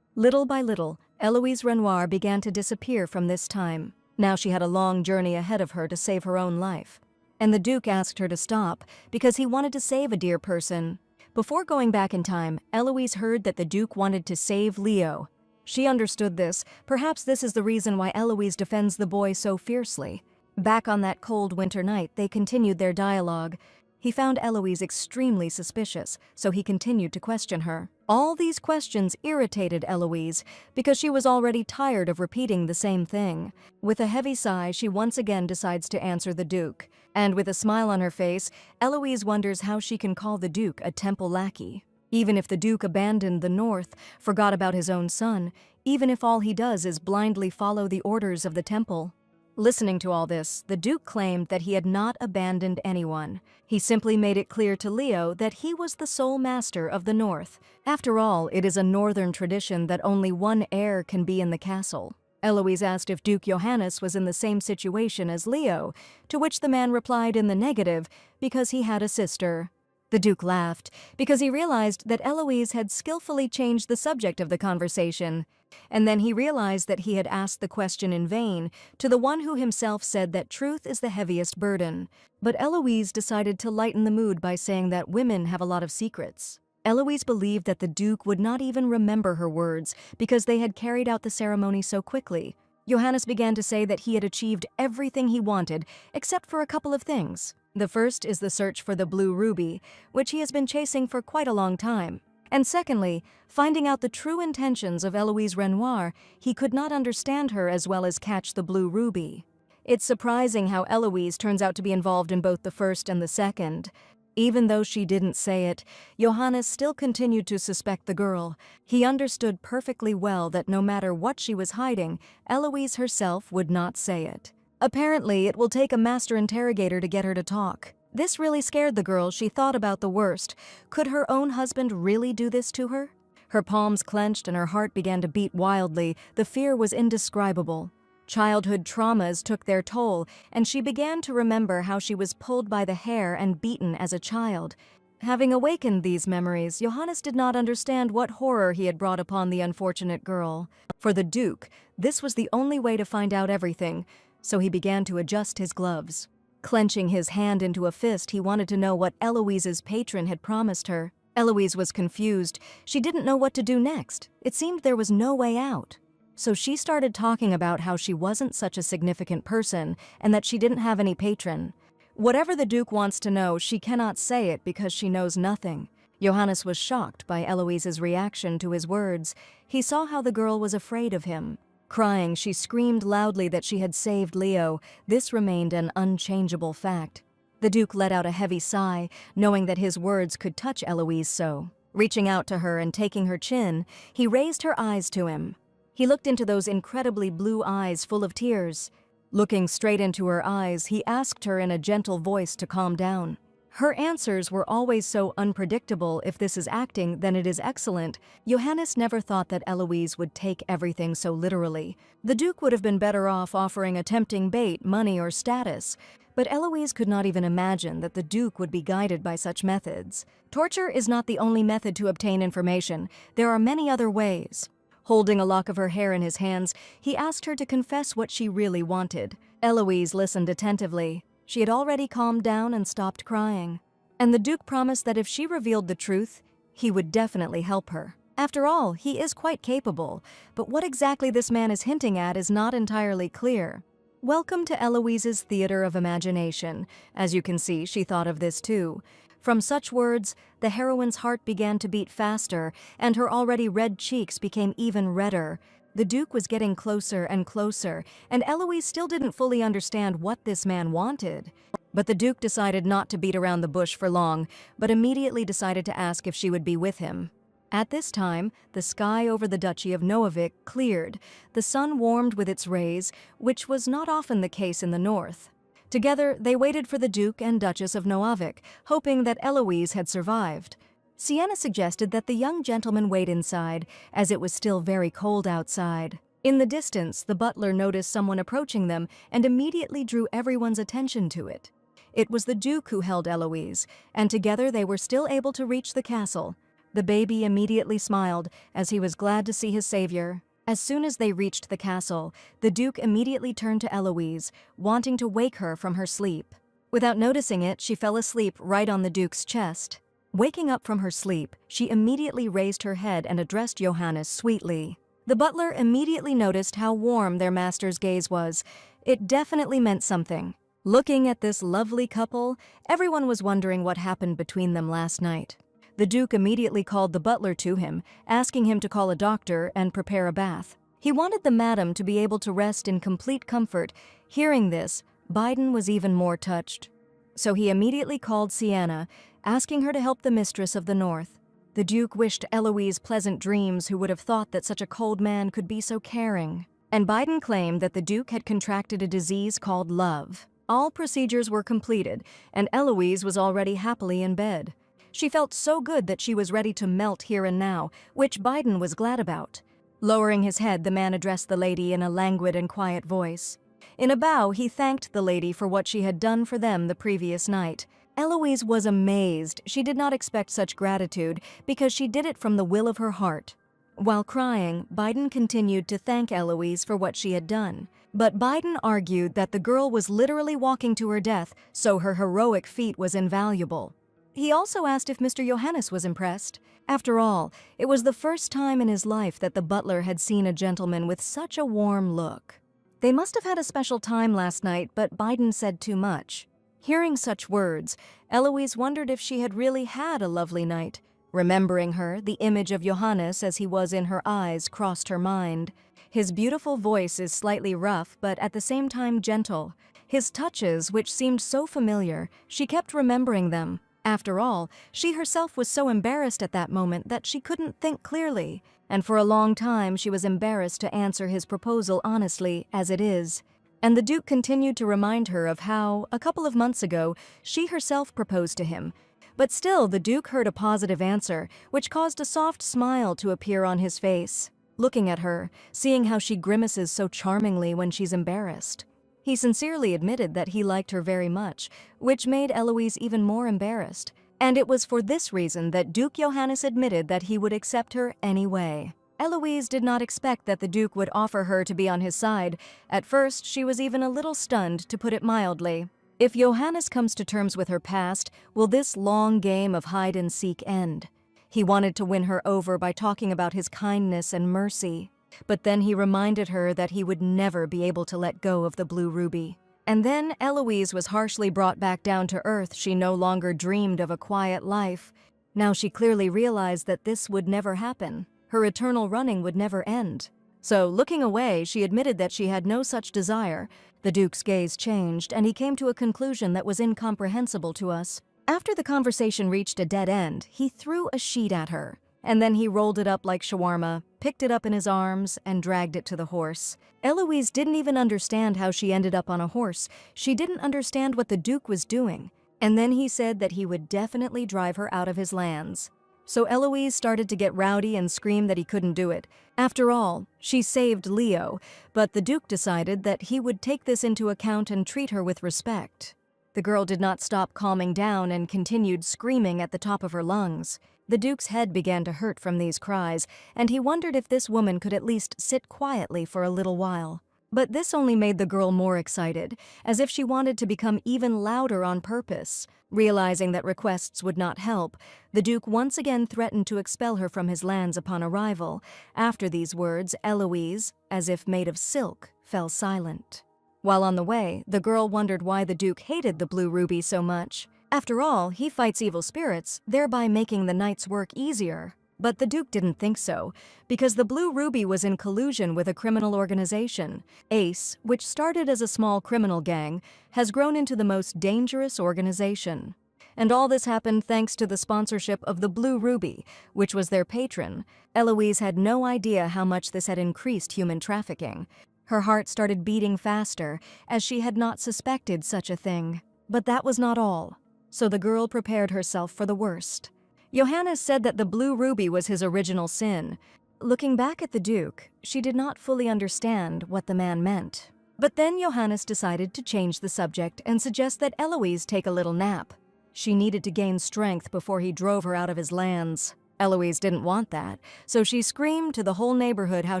Little by little, Eloise Renoir began to disappear from this time. Now she had a long journey ahead of her to save her own life. And the Duke asked her to stop, because he wanted to save a dear person. Before going back in time, Eloise heard that the Duke wanted to save Leo. She understood this. Perhaps this is the reason why Eloise defends the boy so fiercely. Back on that cold winter night, they continued their dialogue. He found Eloise extremely suspicious, so he continued to question her. All these questions irritated Eloise, because she was already tired of repeating the same thing. With a heavy sigh, she once again decides to answer the Duke. And with a smile on her face, Eloise wonders how she can call the Duke a temple lackey. Even if the Duke abandoned the North, forgot about his own son, even if all he does is blindly follow the orders of the temple. Listening to all this, the Duke claimed that he had not abandoned anyone. He simply made it clear to Leo that he was the sole master of the North. After all, it is a northern tradition that only one heir can be in the castle. Eloise asked if Duke Johannes was in the same situation as Leo, to which the man replied in the negative because he had a sister. The Duke laughed because he realized that Eloise had skillfully changed the subject of the conversation. And then he realized that he had asked the question in vain to the one who himself said that truth is the heaviest burden. But Eloise decided to lighten the mood by saying that women have a lot of secrets. Eloise believed that the Duke would not even remember her words because they had carried out the ceremony so quickly. Johannes began to say that he had achieved everything he wanted, except for a couple of things. The first is the search for the Blue Ruby, which he has been chasing for quite a long time. And secondly, finding out the true intentions of Eloise Renoir, he could not understand her as well as catch the Blue Ruby. It's surprising how Eloise turns out to be involved in both the first and the second. Even though she didn't say it, Johannes still continued to suspect the girl. He understood perfectly well that no matter what she was hiding, Eloise herself would not say it. Apparently, it will take a master interrogator to get her to talk. This really scared the girl. She thought about the worst. Could her own husband really do this to her? Her palms clenched and her heart began to beat wildly. The fear was indescribable. Childhood traumas took their toll, and she began to remember how she was pulled by the hair and beaten as a child. Having awakened these memories, Johannes did not understand what horror he had brought upon the unfortunate girl. For the Duke, this was the only way to find out everything, so he began to adjust his gloves. Clenching his hand into a fist, he wanted to know what Eloise's patron had promised her. Eloise was confused. She didn't know what to do next. It seemed there was no way out. So she started talking about how she wasn't such a significant person and that she didn't have any patron. Whatever the Duke wants to know, she cannot say it because she knows nothing. Johannes was shocked by Eloise's reaction to his words. He saw how the girl was afraid of him. Crying, she screamed loudly that she had saved Leo. This remained an unchangeable fact. The Duke let out a heavy sigh, knowing that his words could touch Eloise so. Reaching out to her and taking her chin, he raised her eyes to him. He looked into those incredibly blue eyes full of tears. Looking straight into her eyes, he asked her in a gentle voice to calm down. Her answers were always so unpredictable. If this is acting, then it is excellent. Johannes never thought that Eloise would take everything so literally. The Duke would have been better off offering a tempting bait, money or status. But Eloise could not even imagine that the Duke would be guided by such methods. Torture is not the only method to obtain information. There are many other ways. Holding a lock of her hair in his hands, he asked her to confess what she really wanted. Eloise listened attentively. She had already calmed down and stopped crying. And the Duke promised that if she revealed the truth, he would definitely help her. After all, he is quite capable, but what exactly this man is hinting at is not entirely clear. Welcome to Eloise's theater of imagination. As you can see, she thought of this too. From such words, the heroine's heart began to beat faster, and her already red cheeks became even redder. The Duke was getting closer and closer, and Eloise still didn't fully understand what this man wanted. But the Duke decided not to beat around the bush for long, but immediately decided to ask if she would be with him. At this time, the sky over the Duchy of Noavik cleared. The sun warmed with its rays, which was not often the case in the north. Together, they waited for the Duke and Duchess of Noavik, hoping that Eloise had survived. Sienna suggested that the young gentleman wait inside, as it was still very cold outside. In the distance, the butler noticed someone approaching them and immediately drew everyone's attention to it. It was the Duke who held Eloise, and together they were still able to reach the castle. The baby immediately smiled, as he was glad to see his savior. As soon as they reached the castle, the Duke immediately turned to Eloise, wanting to wake her from her sleep. Without noticing it, she fell asleep right on the Duke's chest. Waking up from her sleep, she immediately raised her head and addressed Johannes sweetly. The butler immediately noticed how warm their master's gaze was. It definitely meant something. Looking at this lovely couple, everyone was wondering what happened between them last night. The Duke immediately called the butler to him, asking him to call a doctor and prepare a bath. He wanted the madam to be able to rest in complete comfort. Hearing this, Biden was even more touched. So he immediately called Sienna, asking her to help the mistress of the north. The Duke wished Eloise pleasant dreams. Who would have thought that such a cold man could be so caring? And Biden claimed that the Duke had contracted a disease called love. All procedures were completed, and Eloise was already happily in bed. She felt so good that she was ready to melt here and now, which Biden was glad about. Lowering his head, the man addressed the lady in a languid and quiet voice. In a bow, he thanked the lady for what she had done for them the previous night. Eloise was amazed. She did not expect such gratitude because she did it from the will of her heart. While crying, Biden continued to thank Eloise for what she had done. But Biden argued that the girl was literally walking to her death, so her heroic feat was invaluable. He also asked if Mr. Johannes was impressed. After all, it was the first time in his life that the butler had seen a gentleman with such a warm look. They must have had a special time last night, but Biden said too much. Hearing such words, Eloise wondered if she had really had a lovely night. Remembering her, the image of Johannes as he was in her eyes crossed her mind. His beautiful voice is slightly rough, but at the same time gentle. His touches, which seemed so familiar, she kept remembering them. After all, she herself was so embarrassed at that moment that she couldn't think clearly, and for a long time she was embarrassed to answer his proposal honestly, as it is. And the Duke continued to remind her of how, a couple of months ago, she herself proposed to him. But still, the Duke heard a positive answer, which caused a soft smile to appear on his face, looking at her, seeing how she grimaces so charmingly when she's embarrassed. He sincerely admitted that he liked her very much, which made Eloise even more embarrassed. And it was for this reason that Duke Johannes admitted that he would accept her anyway. Eloise did not expect that the Duke would offer her to be on his side. At first, she was even a little stunned, to put it mildly. If Johannes comes to terms with her past, will this long game of hide-and-seek end? He wanted to win her over by talking about his kindness and mercy. But then he reminded her that he would never be able to let go of the blue ruby. And then Eloise was harshly brought back down to earth. She no longer dreamed of a quiet life. Now she clearly realized that this would never happen. Her eternal running would never end. So, looking away, she admitted that she had no such desire. The Duke's gaze changed, and he came to a conclusion that was incomprehensible to us. After the conversation reached a dead end, he threw a sheet at her. And then he rolled it up like shawarma, picked it up in his arms, and dragged it to the horse. Eloise didn't even understand how she ended up on a horse. She didn't understand what the Duke was doing. And then he said that he would definitely drive her out of his lands. So Eloise started to get rowdy and scream that he couldn't do it. After all, she saved Leo, but the Duke decided that he would take this into account and treat her with respect. The girl did not stop calming down and continued screaming at the top of her lungs. The Duke's head began to hurt from these cries, and he wondered if this woman could at least sit quietly for a little while. But this only made the girl more excited, as if she wanted to become even louder on purpose. Realizing that requests would not help, the Duke once again threatened to expel her from his lands upon arrival. After these words, Eloise, as if made of silk, fell silent. While on the way, the girl wondered why the Duke hated the blue ruby so much. After all, he fights evil spirits, thereby making the knight's work easier. But the Duke didn't think so, because the blue ruby was in collusion with a criminal organization. Ace, which started as a small criminal gang, has grown into the most dangerous organization. And all this happened thanks to the sponsorship of the blue ruby, which was their patron. Eloise had no idea how much this had increased human trafficking. Her heart started beating faster, as she had not suspected such a thing. But that was not all. So the girl prepared herself for the worst. Johannes said that the blue ruby was his original sin. Looking back at the Duke, she did not fully understand what the man meant. But then Johannes decided to change the subject and suggest that Eloise take a little nap. She needed to gain strength before he drove her out of his lands. Eloise didn't want that, so she screamed to the whole neighborhood how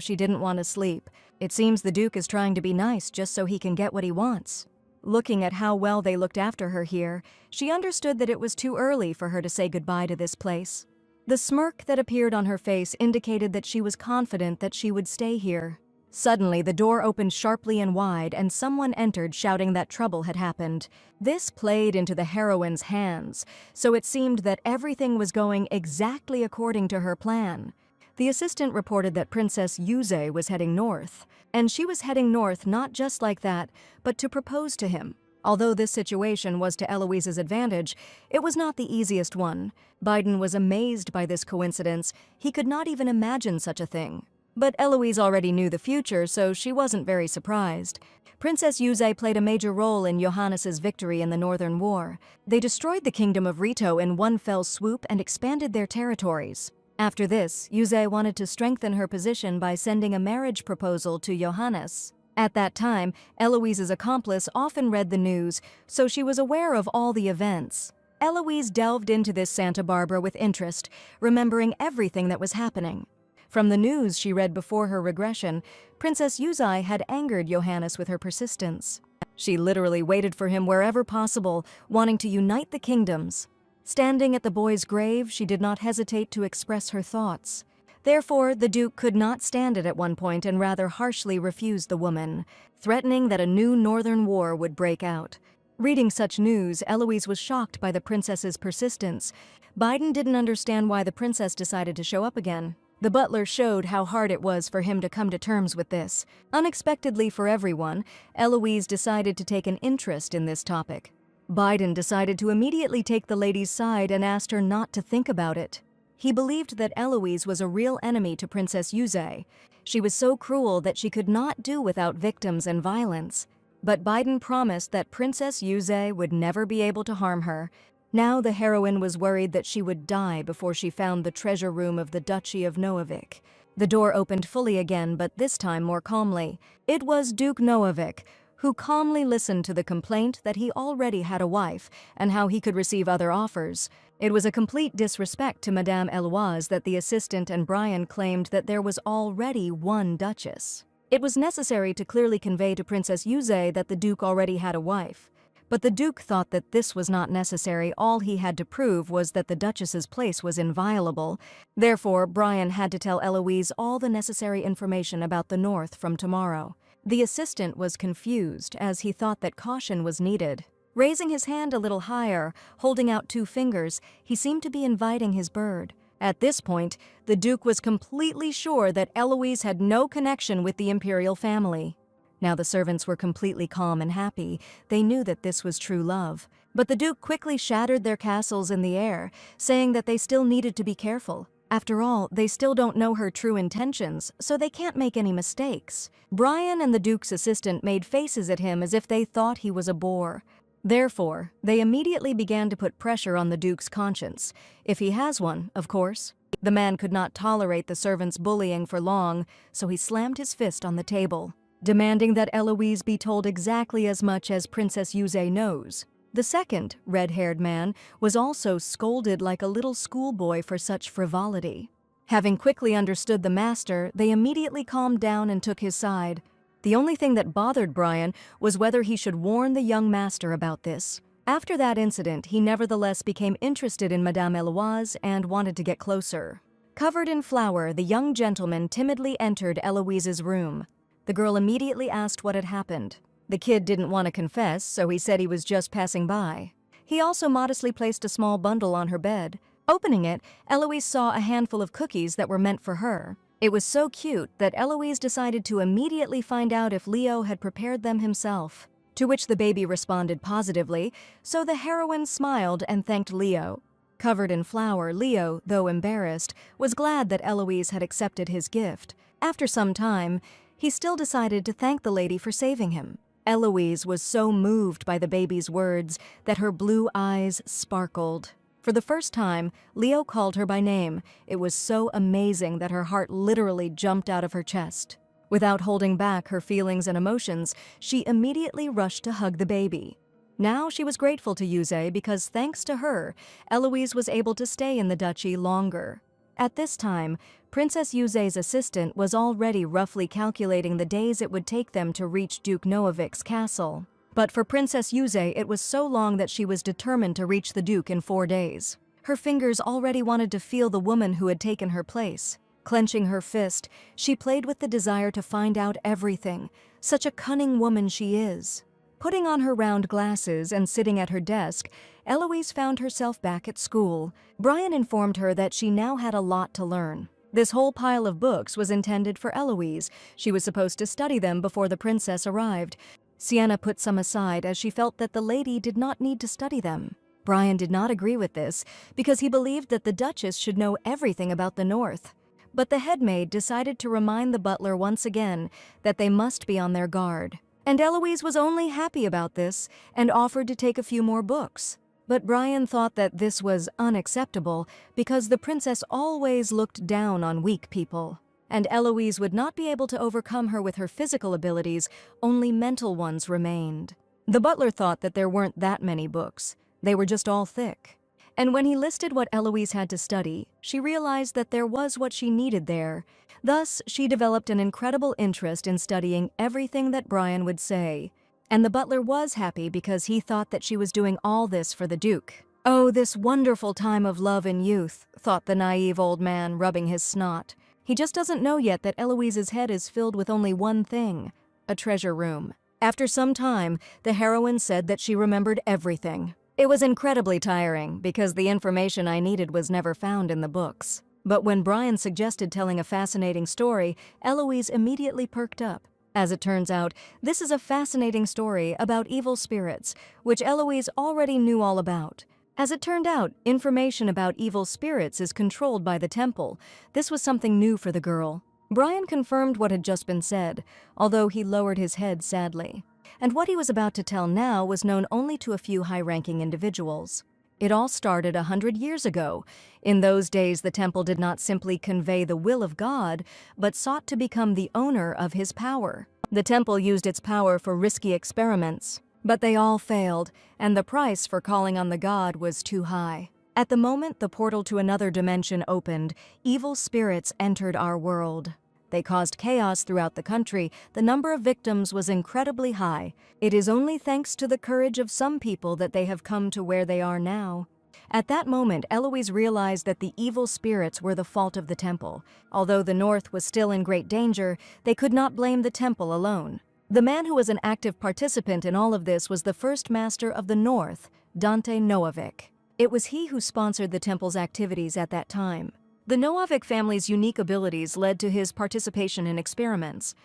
she didn't want to sleep. It seems the Duke is trying to be nice just so he can get what he wants. Looking at how well they looked after her here, she understood that it was too early for her to say goodbye to this place. The smirk that appeared on her face indicated that she was confident that she would stay here. Suddenly, the door opened sharply and wide, and someone entered shouting that trouble had happened. This played into the heroine's hands, so it seemed that everything was going exactly according to her plan. The assistant reported that Princess Yuze was heading north, and she was heading north not just like that, but to propose to him. Although this situation was to Eloise's advantage, it was not the easiest one. Biden was amazed by this coincidence. He could not even imagine such a thing. But Eloise already knew the future, so she wasn't very surprised. Princess Yuze played a major role in Johannes's victory in the Northern War. They destroyed the kingdom of Rito in one fell swoop and expanded their territories. After this, Yuze wanted to strengthen her position by sending a marriage proposal to Johannes. At that time, Eloise's accomplice often read the news, so she was aware of all the events. Eloise delved into this Santa Barbara with interest, remembering everything that was happening. From the news she read before her regression, Princess Yuze had angered Johannes with her persistence. She literally waited for him wherever possible, wanting to unite the kingdoms. Standing at the boy's grave, she did not hesitate to express her thoughts. Therefore, the Duke could not stand it at one point and rather harshly refused the woman, threatening that a new northern war would break out. Reading such news, Eloise was shocked by the princess's persistence. Biden didn't understand why the princess decided to show up again. The butler showed how hard it was for him to come to terms with this. Unexpectedly for everyone, Eloise decided to take an interest in this topic. Biden decided to immediately take the lady's side and asked her not to think about it. He believed that Eloise was a real enemy to Princess Yuze. She was so cruel that she could not do without victims and violence. But Biden promised that Princess Yuze would never be able to harm her. Now the heroine was worried that she would die before she found the treasure room of the Duchy of Noavik. The door opened fully again, but this time more calmly. It was Duke Noavik, who calmly listened to the complaint that he already had a wife and how he could receive other offers. It was a complete disrespect to Madame Eloise that the assistant and Brian claimed that there was already one duchess. It was necessary to clearly convey to Princess Yuze that the Duke already had a wife. But the Duke thought that this was not necessary. All he had to prove was that the Duchess's place was inviolable. Therefore, Brian had to tell Eloise all the necessary information about the North from tomorrow. The assistant was confused, as he thought that caution was needed. Raising his hand a little higher, holding out 2 fingers, he seemed to be inviting his bird. At this point, the Duke was completely sure that Eloise had no connection with the imperial family. Now the servants were completely calm and happy. They knew that this was true love. But the Duke quickly shattered their castles in the air, saying that they still needed to be careful. After all, they still don't know her true intentions, so they can't make any mistakes. Brian and the Duke's assistant made faces at him as if they thought he was a bore. Therefore, they immediately began to put pressure on the Duke's conscience. If he has one, of course. The man could not tolerate the servants' bullying for long, so he slammed his fist on the table, demanding that Eloise be told exactly as much as Princess Yuze knows. The second, red-haired man, was also scolded like a little schoolboy for such frivolity. Having quickly understood the master, they immediately calmed down and took his side. The only thing that bothered Brian was whether he should warn the young master about this. After that incident, he nevertheless became interested in Madame Eloise and wanted to get closer. Covered in flour, the young gentleman timidly entered Eloise's room. The girl immediately asked what had happened. The kid didn't want to confess, so he said he was just passing by. He also modestly placed a small bundle on her bed. Opening it, Eloise saw a handful of cookies that were meant for her. It was so cute that Eloise decided to immediately find out if Leo had prepared them himself, to which the baby responded positively, so the heroine smiled and thanked Leo. Covered in flour, Leo, though embarrassed, was glad that Eloise had accepted his gift. After some time, he still decided to thank the lady for saving him. Eloise was so moved by the baby's words that her blue eyes sparkled. For the first time, Leo called her by name. It was so amazing that her heart literally jumped out of her chest. Without holding back her feelings and emotions, she immediately rushed to hug the baby. Now she was grateful to Yuze because thanks to her, Eloise was able to stay in the duchy longer. At this time, Princess Yuze's assistant was already roughly calculating the days it would take them to reach Duke Noavik's castle. But for Princess Yuze, it was so long that she was determined to reach the Duke in 4 days. Her fingers already wanted to feel the woman who had taken her place. Clenching her fist, she played with the desire to find out everything. Such a cunning woman she is. Putting on her round glasses and sitting at her desk, Eloise found herself back at school. Brian informed her that she now had a lot to learn. This whole pile of books was intended for Eloise. She was supposed to study them before the princess arrived. Sienna put some aside as she felt that the lady did not need to study them. Brian did not agree with this because he believed that the Duchess should know everything about the North. But the headmaid decided to remind the butler once again that they must be on their guard. And Eloise was only happy about this and offered to take a few more books. But Brian thought that this was unacceptable because the princess always looked down on weak people. And Eloise would not be able to overcome her with her physical abilities, only mental ones remained. The butler thought that there weren't that many books. They were just all thick. And when he listed what Eloise had to study, she realized that there was what she needed there. Thus, she developed an incredible interest in studying everything that Brian would say. And the butler was happy because he thought that she was doing all this for the Duke. "Oh, this wonderful time of love and youth," thought the naive old man, rubbing his snot. He just doesn't know yet that Eloise's head is filled with only one thing, a treasure room. After some time, the heroine said that she remembered everything. It was incredibly tiring because the information I needed was never found in the books. But when Brian suggested telling a fascinating story, Eloise immediately perked up. As it turns out, this is a fascinating story about evil spirits, which Eloise already knew all about. As it turned out, information about evil spirits is controlled by the temple. This was something new for the girl. Brian confirmed what had just been said, although he lowered his head sadly. And what he was about to tell now was known only to a few high-ranking individuals. It all started 100 years ago. In those days, the temple did not simply convey the will of God, but sought to become the owner of his power. The temple used its power for risky experiments, but they all failed, and the price for calling on the god was too high. At the moment the portal to another dimension opened, evil spirits entered our world. They caused chaos throughout the country. The number of victims was incredibly high. It is only thanks to the courage of some people that they have come to where they are now. At that moment, Eloise realized that the evil spirits were the fault of the temple. Although the North was still in great danger, they could not blame the temple alone. The man who was an active participant in all of this was the first master of the North, Dante Noavik. It was he who sponsored the temple's activities at that time. The Noavik family's unique abilities led to his participation in experiments.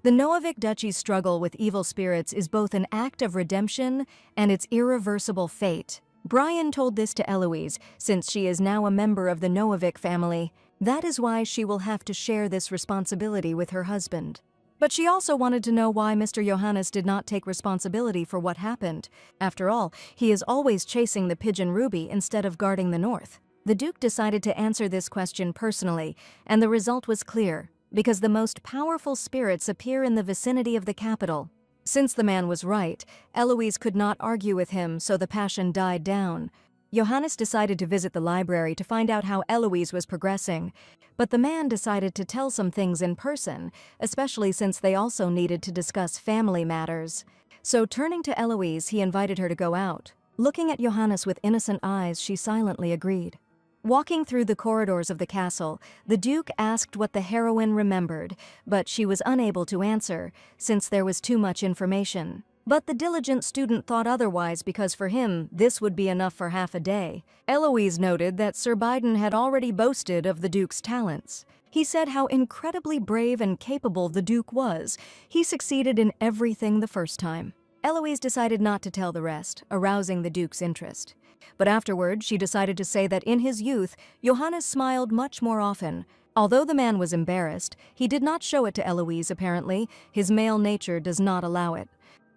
The Noavik duchy's struggle with evil spirits is both an act of redemption and its irreversible fate. Brian told this to Eloise, since she is now a member of the Noavik family. That is why she will have to share this responsibility with her husband. But she also wanted to know why Mr. Johannes did not take responsibility for what happened. After all, he is always chasing the pigeon Ruby instead of guarding the North. The Duke decided to answer this question personally, and the result was clear, because the most powerful spirits appear in the vicinity of the capital. Since the man was right, Eloise could not argue with him, so the passion died down. Johannes decided to visit the library to find out how Eloise was progressing, but the man decided to tell some things in person, especially since they also needed to discuss family matters. So turning to Eloise, he invited her to go out. Looking at Johannes with innocent eyes, she silently agreed. Walking through the corridors of the castle, the Duke asked what the heroine remembered, but she was unable to answer, since there was too much information. But the diligent student thought otherwise because for him, this would be enough for half a day. Eloise noted that Sir Biden had already boasted of the Duke's talents. He said how incredibly brave and capable the Duke was. He succeeded in everything the first time. Eloise decided not to tell the rest, arousing the Duke's interest. But afterward, she decided to say that in his youth, Johannes smiled much more often. Although the man was embarrassed, he did not show it to Eloise apparently. His male nature does not allow it.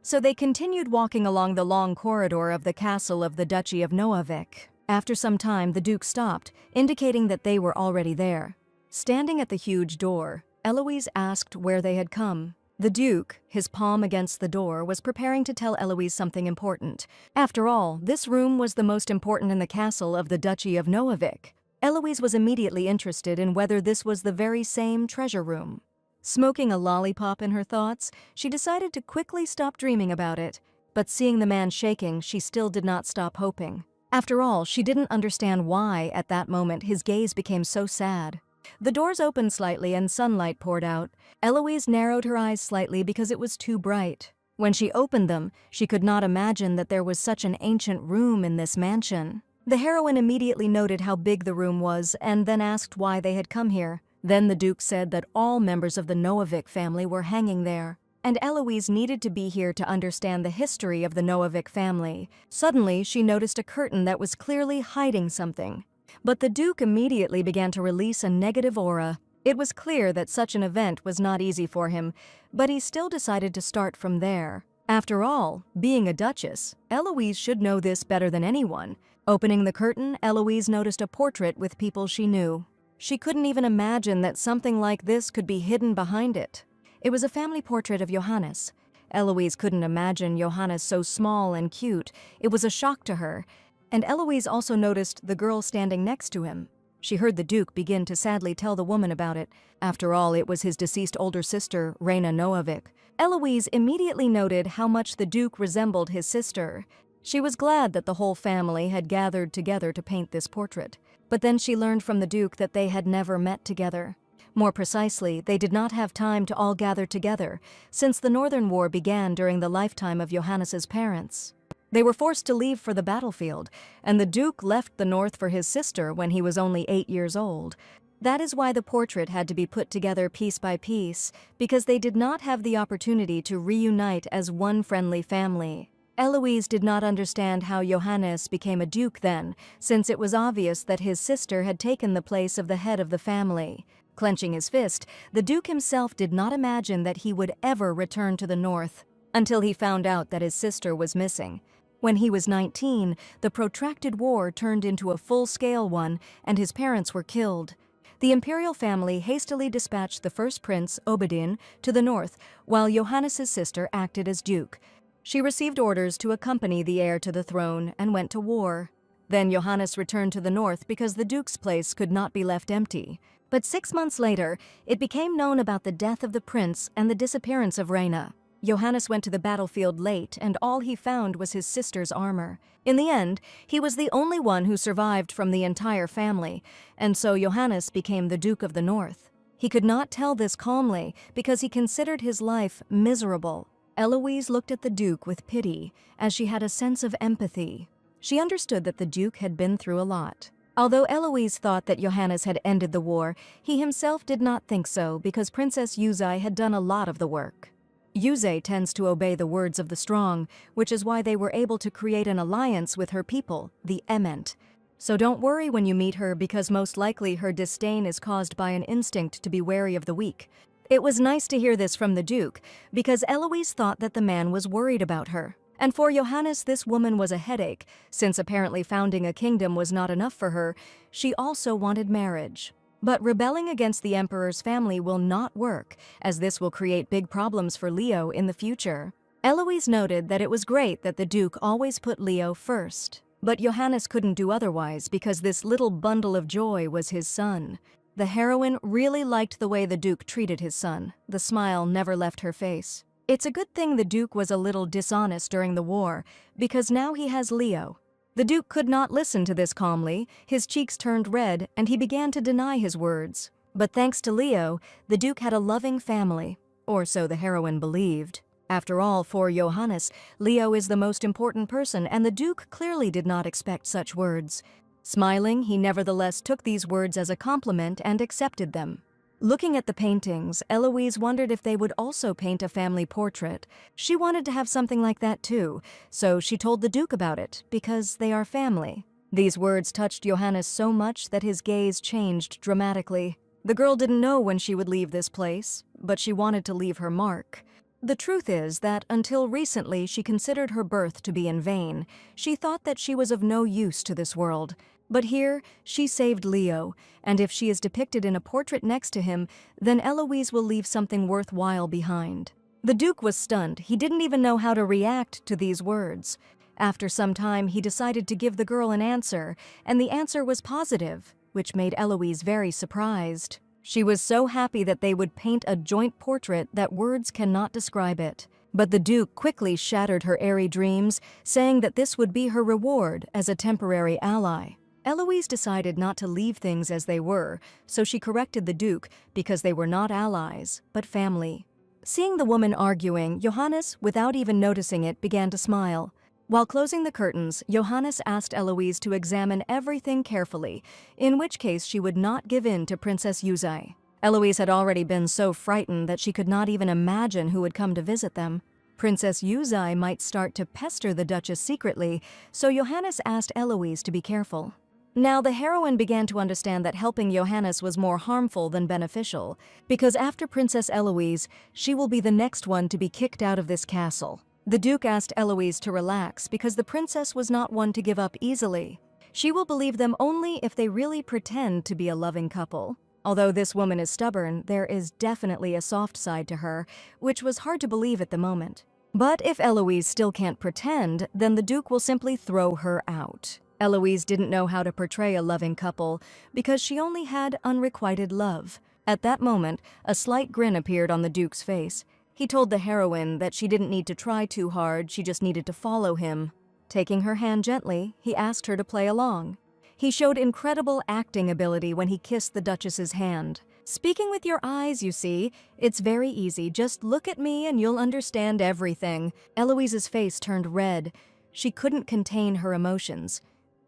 So they continued walking along the long corridor of the castle of the Duchy of Noavik. After some time, the Duke stopped, indicating that they were already there. Standing at the huge door, Eloise asked where they had come. The Duke, his palm against the door, was preparing to tell Eloise something important. After all, this room was the most important in the castle of the Duchy of Noavik. Eloise was immediately interested in whether this was the very same treasure room. Smoking a lollipop in her thoughts, she decided to quickly stop dreaming about it. But seeing the man shaking, she still did not stop hoping. After all, she didn't understand why, at that moment, his gaze became so sad. The doors opened slightly and sunlight poured out. Eloise narrowed her eyes slightly because it was too bright. When she opened them, she could not imagine that there was such an ancient room in this mansion. The heroine immediately noted how big the room was and then asked why they had come here. Then the Duke said that all members of the Noavik family were hanging there, and Eloise needed to be here to understand the history of the Noavik family. Suddenly, she noticed a curtain that was clearly hiding something. But the Duke immediately began to release a negative aura. It was clear that such an event was not easy for him, but he still decided to start from there. After all, being a duchess, Eloise should know this better than anyone. Opening the curtain, Eloise noticed a portrait with people she knew. She couldn't even imagine that something like this could be hidden behind it. It was a family portrait of Johannes. Eloise couldn't imagine Johannes so small and cute. It was a shock to her. And Eloise also noticed the girl standing next to him. She heard the Duke begin to sadly tell the woman about it. After all, it was his deceased older sister, Rena Noavik. Eloise immediately noted how much the Duke resembled his sister. She was glad that the whole family had gathered together to paint this portrait. But then she learned from the Duke that they had never met together. More precisely, they did not have time to all gather together, since the Northern War began during the lifetime of Johannes's parents. They were forced to leave for the battlefield, and the Duke left the North for his sister when he was only 8 years old. That is why the portrait had to be put together piece by piece, because they did not have the opportunity to reunite as one friendly family. Eloise did not understand how Johannes became a duke then, since it was obvious that his sister had taken the place of the head of the family. Clenching his fist, the duke himself did not imagine that he would ever return to the north, until he found out that his sister was missing. When he was 19, the protracted war turned into a full-scale one, and his parents were killed. The imperial family hastily dispatched the first prince, Obadin, to the north, while Johannes's sister acted as duke. She received orders to accompany the heir to the throne and went to war. Then Johannes returned to the north because the duke's place could not be left empty. But 6 months later, it became known about the death of the prince and the disappearance of Rena. Johannes went to the battlefield late, and all he found was his sister's armor. In the end, he was the only one who survived from the entire family, and so Johannes became the Duke of the North. He could not tell this calmly because he considered his life miserable. Eloise looked at the Duke with pity, as she had a sense of empathy. She understood that the Duke had been through a lot. Although Eloise thought that Johannes had ended the war, he himself did not think so because Princess Yuzai had done a lot of the work. Yuzei tends to obey the words of the strong, which is why they were able to create an alliance with her people, the Ement. So don't worry when you meet her because most likely her disdain is caused by an instinct to be wary of the weak. It was nice to hear this from the Duke, because Eloise thought that the man was worried about her. And for Johannes, this woman was a headache, since apparently founding a kingdom was not enough for her. She also wanted marriage. But rebelling against the emperor's family will not work, as this will create big problems for Leo in the future. Eloise noted that it was great that the Duke always put Leo first. But Johannes couldn't do otherwise because this little bundle of joy was his son. The heroine really liked the way the Duke treated his son. The smile never left her face. It's a good thing the Duke was a little dishonest during the war, because now he has Leo. The Duke could not listen to this calmly. His cheeks turned red, and he began to deny his words. But thanks to Leo, the Duke had a loving family, or so the heroine believed. After all, for Johannes, Leo is the most important person, and the Duke clearly did not expect such words. Smiling, he nevertheless took these words as a compliment and accepted them. Looking at the paintings, Eloise wondered if they would also paint a family portrait. She wanted to have something like that too, so she told the Duke about it, because they are family. These words touched Johannes so much that his gaze changed dramatically. The girl didn't know when she would leave this place, but she wanted to leave her mark. The truth is that until recently she considered her birth to be in vain. She thought that she was of no use to this world. But here, she saved Leo, and if she is depicted in a portrait next to him, then Eloise will leave something worthwhile behind. The Duke was stunned. He didn't even know how to react to these words. After some time, he decided to give the girl an answer, and the answer was positive, which made Eloise very surprised. She was so happy that they would paint a joint portrait that words cannot describe it. But the Duke quickly shattered her airy dreams, saying that this would be her reward as a temporary ally. Eloise decided not to leave things as they were, so she corrected the Duke because they were not allies, but family. Seeing the woman arguing, Johannes, without even noticing it, began to smile. While closing the curtains, Johannes asked Eloise to examine everything carefully, in which case she would not give in to Princess Yuzai. Eloise had already been so frightened that she could not even imagine who would come to visit them. Princess Yuzai might start to pester the Duchess secretly, so Johannes asked Eloise to be careful. Now the heroine began to understand that helping Johannes was more harmful than beneficial, because after Princess Eloise, she will be the next one to be kicked out of this castle. The Duke asked Eloise to relax because the princess was not one to give up easily. She will believe them only if they really pretend to be a loving couple. Although this woman is stubborn, there is definitely a soft side to her, which was hard to believe at the moment. But if Eloise still can't pretend, then the Duke will simply throw her out. Eloise didn't know how to portray a loving couple because she only had unrequited love. At that moment, a slight grin appeared on the Duke's face. He told the heroine that she didn't need to try too hard, she just needed to follow him. Taking her hand gently, he asked her to play along. He showed incredible acting ability when he kissed the Duchess's hand. Speaking with your eyes, you see. It's very easy. Just look at me and you'll understand everything. Eloise's face turned red. She couldn't contain her emotions.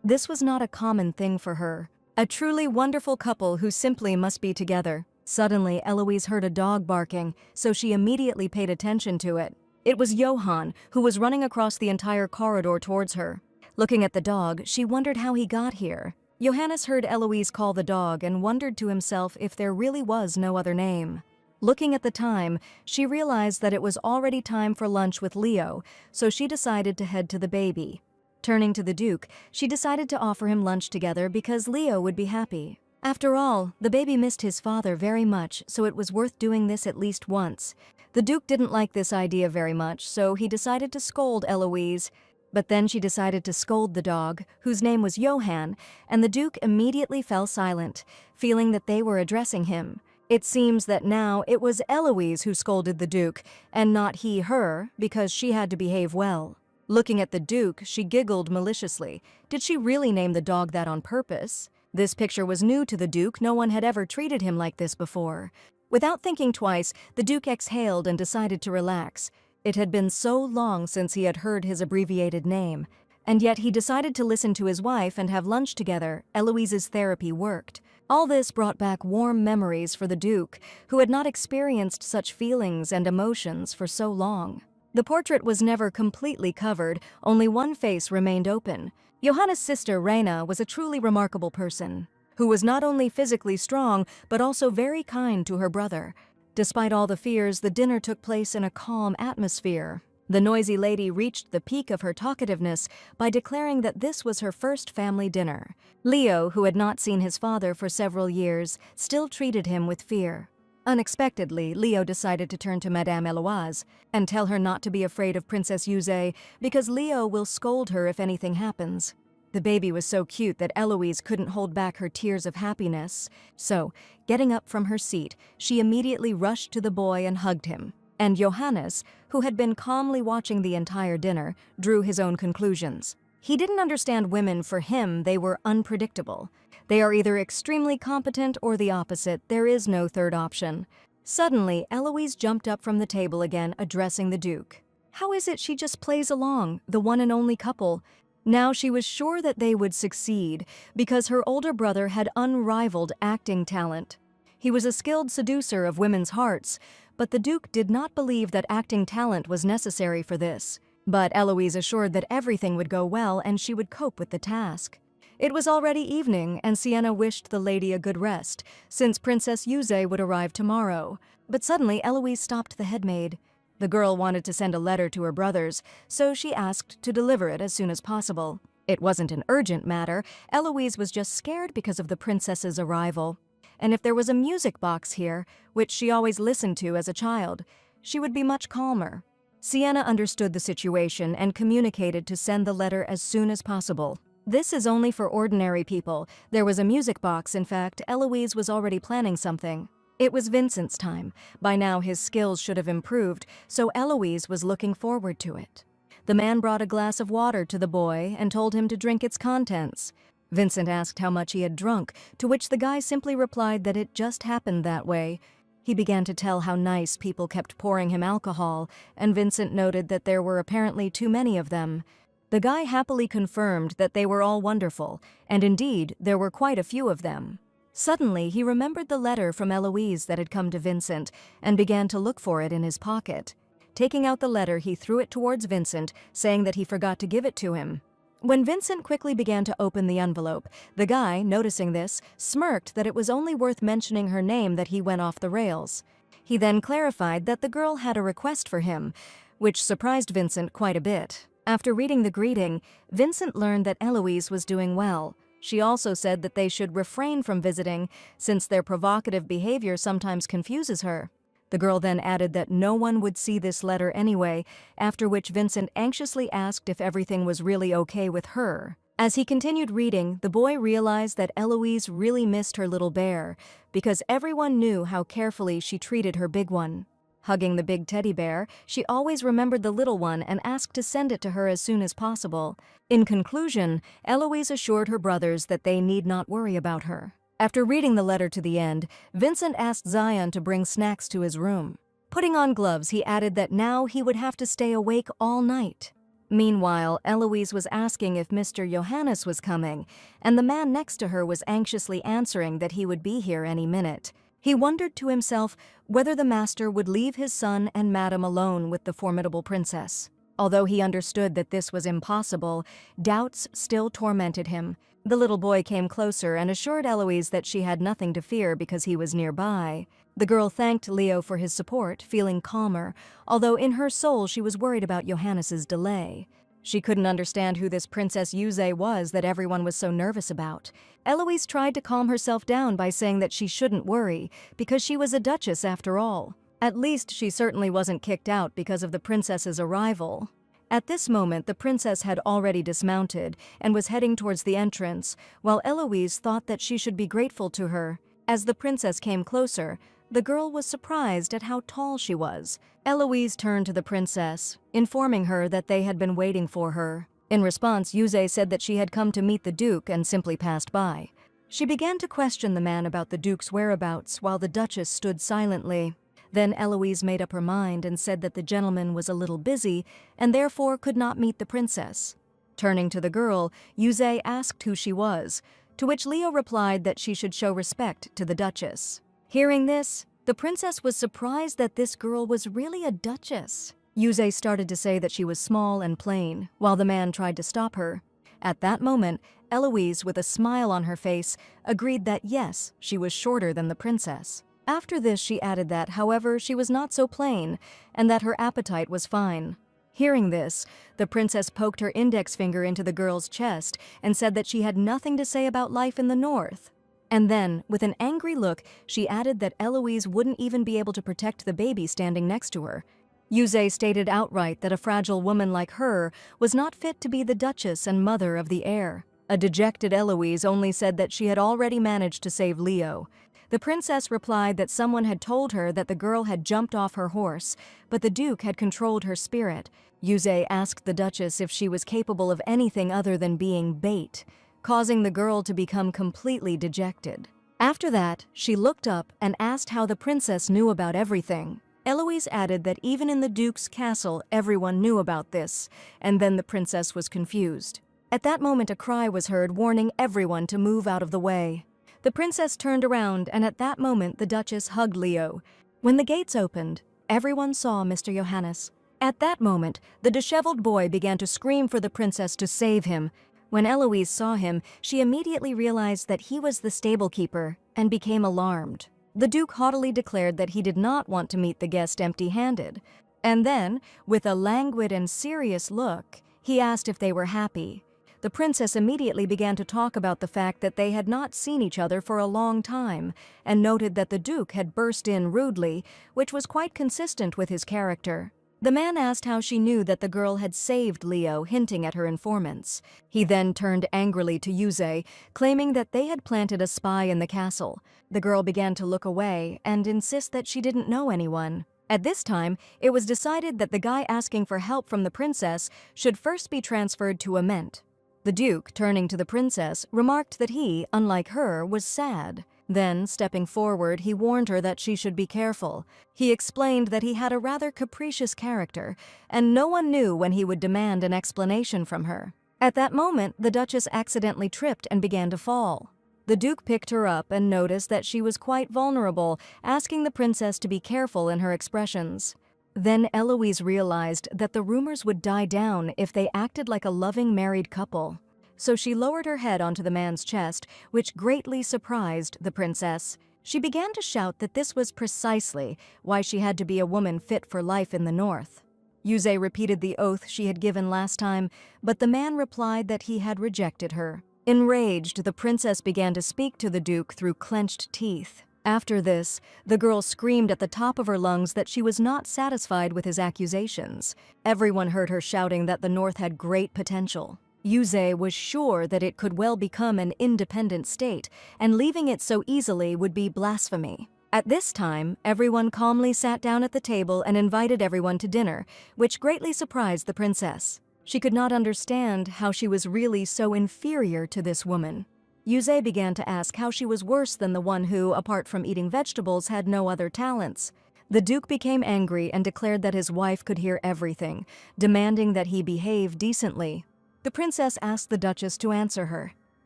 This was not a common thing for her. A truly wonderful couple who simply must be together. Suddenly, Eloise heard a dog barking, so she immediately paid attention to it. It was Johann, who was running across the entire corridor towards her. Looking at the dog, she wondered how he got here. Johannes heard Eloise call the dog and wondered to himself if there really was no other name. Looking at the time, she realized that it was already time for lunch with Leo, so she decided to head to the baby. Turning to the Duke, she decided to offer him lunch together because Leo would be happy. After all, the baby missed his father very much, so it was worth doing this at least once. The Duke didn't like this idea very much, so he decided to scold Eloise. But then she decided to scold the dog, whose name was Johann, and the Duke immediately fell silent, feeling that they were addressing him. It seems that now it was Eloise who scolded the Duke, and not he her, because she had to behave well. Looking at the Duke, she giggled maliciously. Did she really name the dog that on purpose? This picture was new to the Duke. No one had ever treated him like this before. Without thinking twice, the Duke exhaled and decided to relax. It had been so long since he had heard his abbreviated name. And yet he decided to listen to his wife and have lunch together. Eloise's therapy worked. All this brought back warm memories for the Duke, who had not experienced such feelings and emotions for so long. The portrait was never completely covered, only one face remained open. Johanna's sister, Rena, was a truly remarkable person, who was not only physically strong, but also very kind to her brother. Despite all the fears, the dinner took place in a calm atmosphere. The noisy lady reached the peak of her talkativeness by declaring that this was her first family dinner. Leo, who had not seen his father for several years, still treated him with fear. Unexpectedly, Leo decided to turn to Madame Eloise and tell her not to be afraid of Princess Yuze because Leo will scold her if anything happens. The baby was so cute that Eloise couldn't hold back her tears of happiness. So, getting up from her seat, she immediately rushed to the boy and hugged him. And Johannes, who had been calmly watching the entire dinner, drew his own conclusions. He didn't understand women. For him, they were unpredictable. They are either extremely competent or the opposite. There is no third option. Suddenly, Eloise jumped up from the table again, addressing the Duke. How is it she just plays along, the one and only couple? Now she was sure that they would succeed, because her older brother had unrivaled acting talent. He was a skilled seducer of women's hearts, but the Duke did not believe that acting talent was necessary for this. But Eloise assured that everything would go well and she would cope with the task. It was already evening, and Sienna wished the lady a good rest, since Princess Yuze would arrive tomorrow. But suddenly Eloise stopped the headmaid. The girl wanted to send a letter to her brothers, so she asked to deliver it as soon as possible. It wasn't an urgent matter. Eloise was just scared because of the princess's arrival. And if there was a music box here, which she always listened to as a child, she would be much calmer. Sienna understood the situation and communicated to send the letter as soon as possible. This is only for ordinary people. There was a music box. In fact, Eloise was already planning something. It was Vincent's time. By now his skills should have improved, so Eloise was looking forward to it. The man brought a glass of water to the boy and told him to drink its contents. Vincent asked how much he had drunk, to which the guy simply replied that it just happened that way. He began to tell how nice people kept pouring him alcohol, and Vincent noted that there were apparently too many of them. The guy happily confirmed that they were all wonderful, and indeed, there were quite a few of them. Suddenly, he remembered the letter from Eloise that had come to Vincent, and began to look for it in his pocket. Taking out the letter, he threw it towards Vincent, saying that he forgot to give it to him. When Vincent quickly began to open the envelope, the guy, noticing this, smirked that it was only worth mentioning her name that he went off the rails. He then clarified that the girl had a request for him, which surprised Vincent quite a bit. After reading the greeting, Vincent learned that Eloise was doing well. She also said that they should refrain from visiting, since their provocative behavior sometimes confuses her. The girl then added that no one would see this letter anyway, after which Vincent anxiously asked if everything was really okay with her. As he continued reading, the boy realized that Eloise really missed her little bear, because everyone knew how carefully she treated her big one. Hugging the big teddy bear, she always remembered the little one and asked to send it to her as soon as possible. In conclusion, Eloise assured her brothers that they need not worry about her. After reading the letter to the end, Vincent asked Zion to bring snacks to his room. Putting on gloves, he added that now he would have to stay awake all night. Meanwhile, Eloise was asking if Mr. Johannes was coming, and the man next to her was anxiously answering that he would be here any minute. He wondered to himself whether the master would leave his son and madam alone with the formidable princess. Although he understood that this was impossible, doubts still tormented him. The little boy came closer and assured Eloise that she had nothing to fear because he was nearby. The girl thanked Leo for his support, feeling calmer, although in her soul she was worried about Johannes's delay. She couldn't understand who this Princess Yuze was that everyone was so nervous about. Eloise tried to calm herself down by saying that she shouldn't worry, because she was a duchess after all. At least she certainly wasn't kicked out because of the princess's arrival. At this moment, the princess had already dismounted and was heading towards the entrance, while Eloise thought that she should be grateful to her. As the princess came closer, the girl was surprised at how tall she was. Eloise turned to the princess, informing her that they had been waiting for her. In response, Yuze said that she had come to meet the duke and simply passed by. She began to question the man about the duke's whereabouts while the duchess stood silently. Then Eloise made up her mind and said that the gentleman was a little busy and therefore could not meet the princess. Turning to the girl, Yuze asked who she was, to which Leo replied that she should show respect to the duchess. Hearing this, the princess was surprised that this girl was really a duchess. Yuze started to say that she was small and plain, while the man tried to stop her. At that moment, Eloise, with a smile on her face, agreed that yes, she was shorter than the princess. After this, she added that, however, she was not so plain, and that her appetite was fine. Hearing this, the princess poked her index finger into the girl's chest and said that she had nothing to say about life in the north. And then, with an angry look, she added that Eloise wouldn't even be able to protect the baby standing next to her. Yuze stated outright that a fragile woman like her was not fit to be the duchess and mother of the heir. A dejected Eloise only said that she had already managed to save Leo. The princess replied that someone had told her that the girl had jumped off her horse, but the duke had controlled her spirit. Yuze asked the duchess if she was capable of anything other than being bait, causing the girl to become completely dejected. After that, she looked up and asked how the princess knew about everything. Eloise added that even in the duke's castle, everyone knew about this, and then the princess was confused. At that moment, a cry was heard warning everyone to move out of the way. The princess turned around, and at that moment, the duchess hugged Leo. When the gates opened, everyone saw Mr. Johannes. At that moment, the disheveled boy began to scream for the princess to save him. When Eloise saw him, she immediately realized that he was the stable keeper and became alarmed. The duke haughtily declared that he did not want to meet the guest empty-handed. And then, with a languid and serious look, he asked if they were happy. The princess immediately began to talk about the fact that they had not seen each other for a long time, and noted that the duke had burst in rudely, which was quite consistent with his character. The man asked how she knew that the girl had saved Leo, hinting at her informants. He then turned angrily to Yuze, claiming that they had planted a spy in the castle. The girl began to look away and insist that she didn't know anyone. At this time, it was decided that the guy asking for help from the princess should first be transferred to a ment. The duke, turning to the princess, remarked that he, unlike her, was sad. Then, stepping forward, he warned her that she should be careful. He explained that he had a rather capricious character, and no one knew when he would demand an explanation from her. At that moment, the duchess accidentally tripped and began to fall. The duke picked her up and noticed that she was quite vulnerable, asking the princess to be careful in her expressions. Then Eloise realized that the rumors would die down if they acted like a loving married couple. So she lowered her head onto the man's chest, which greatly surprised the princess. She began to shout that this was precisely why she had to be a woman fit for life in the north. Yuze repeated the oath she had given last time, but the man replied that he had rejected her. Enraged, the princess began to speak to the duke through clenched teeth. After this, the girl screamed at the top of her lungs that she was not satisfied with his accusations. Everyone heard her shouting that the north had great potential. Yuze was sure that it could well become an independent state, and leaving it so easily would be blasphemy. At this time, everyone calmly sat down at the table and invited everyone to dinner, which greatly surprised the princess. She could not understand how she was really so inferior to this woman. Yuze began to ask how she was worse than the one who, apart from eating vegetables, had no other talents. The Duke became angry and declared that his wife could hear everything, demanding that he behave decently. The princess asked the Duchess to answer her.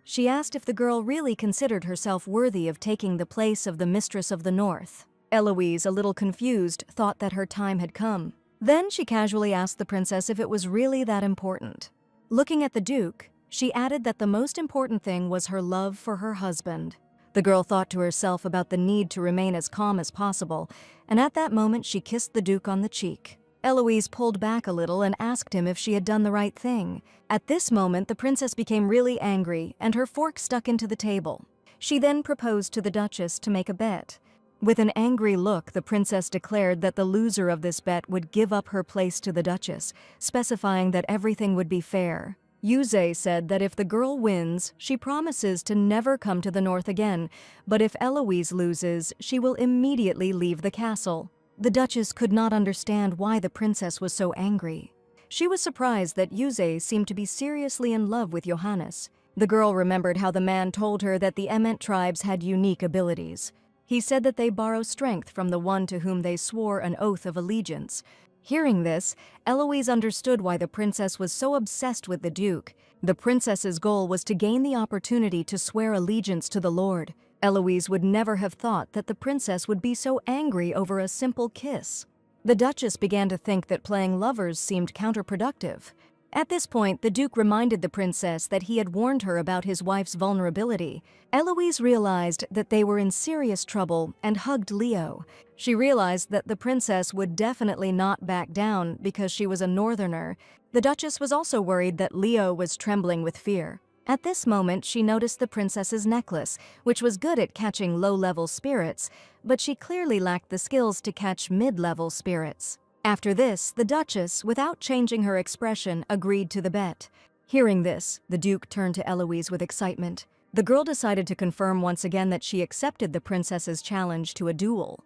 She asked if the girl really considered herself worthy of taking the place of the Mistress of the North. Eloise, a little confused, thought that her time had come. Then she casually asked the princess if it was really that important. Looking at the Duke, she added that the most important thing was her love for her husband. The girl thought to herself about the need to remain as calm as possible, and at that moment she kissed the Duke on the cheek. Eloise pulled back a little and asked him if she had done the right thing. At this moment, the princess became really angry, and her fork stuck into the table. She then proposed to the Duchess to make a bet. With an angry look, the princess declared that the loser of this bet would give up her place to the Duchess, specifying that everything would be fair. Yuze said that if the girl wins, she promises to never come to the north again, but if Eloise loses, she will immediately leave the castle. The Duchess could not understand why the princess was so angry. She was surprised that Yuze seemed to be seriously in love with Johannes. The girl remembered how the man told her that the Ement tribes had unique abilities. He said that they borrow strength from the one to whom they swore an oath of allegiance. Hearing this, Eloise understood why the princess was so obsessed with the Duke. The princess's goal was to gain the opportunity to swear allegiance to the Lord. Eloise would never have thought that the princess would be so angry over a simple kiss. The Duchess began to think that playing lovers seemed counterproductive. At this point, the Duke reminded the princess that he had warned her about his wife's vulnerability. Eloise realized that they were in serious trouble and hugged Leo. She realized that the princess would definitely not back down because she was a northerner. The Duchess was also worried that Leo was trembling with fear. At this moment, she noticed the princess's necklace, which was good at catching low-level spirits, but she clearly lacked the skills to catch mid-level spirits. After this, the Duchess, without changing her expression, agreed to the bet. Hearing this, the Duke turned to Eloise with excitement. The girl decided to confirm once again that she accepted the princess's challenge to a duel.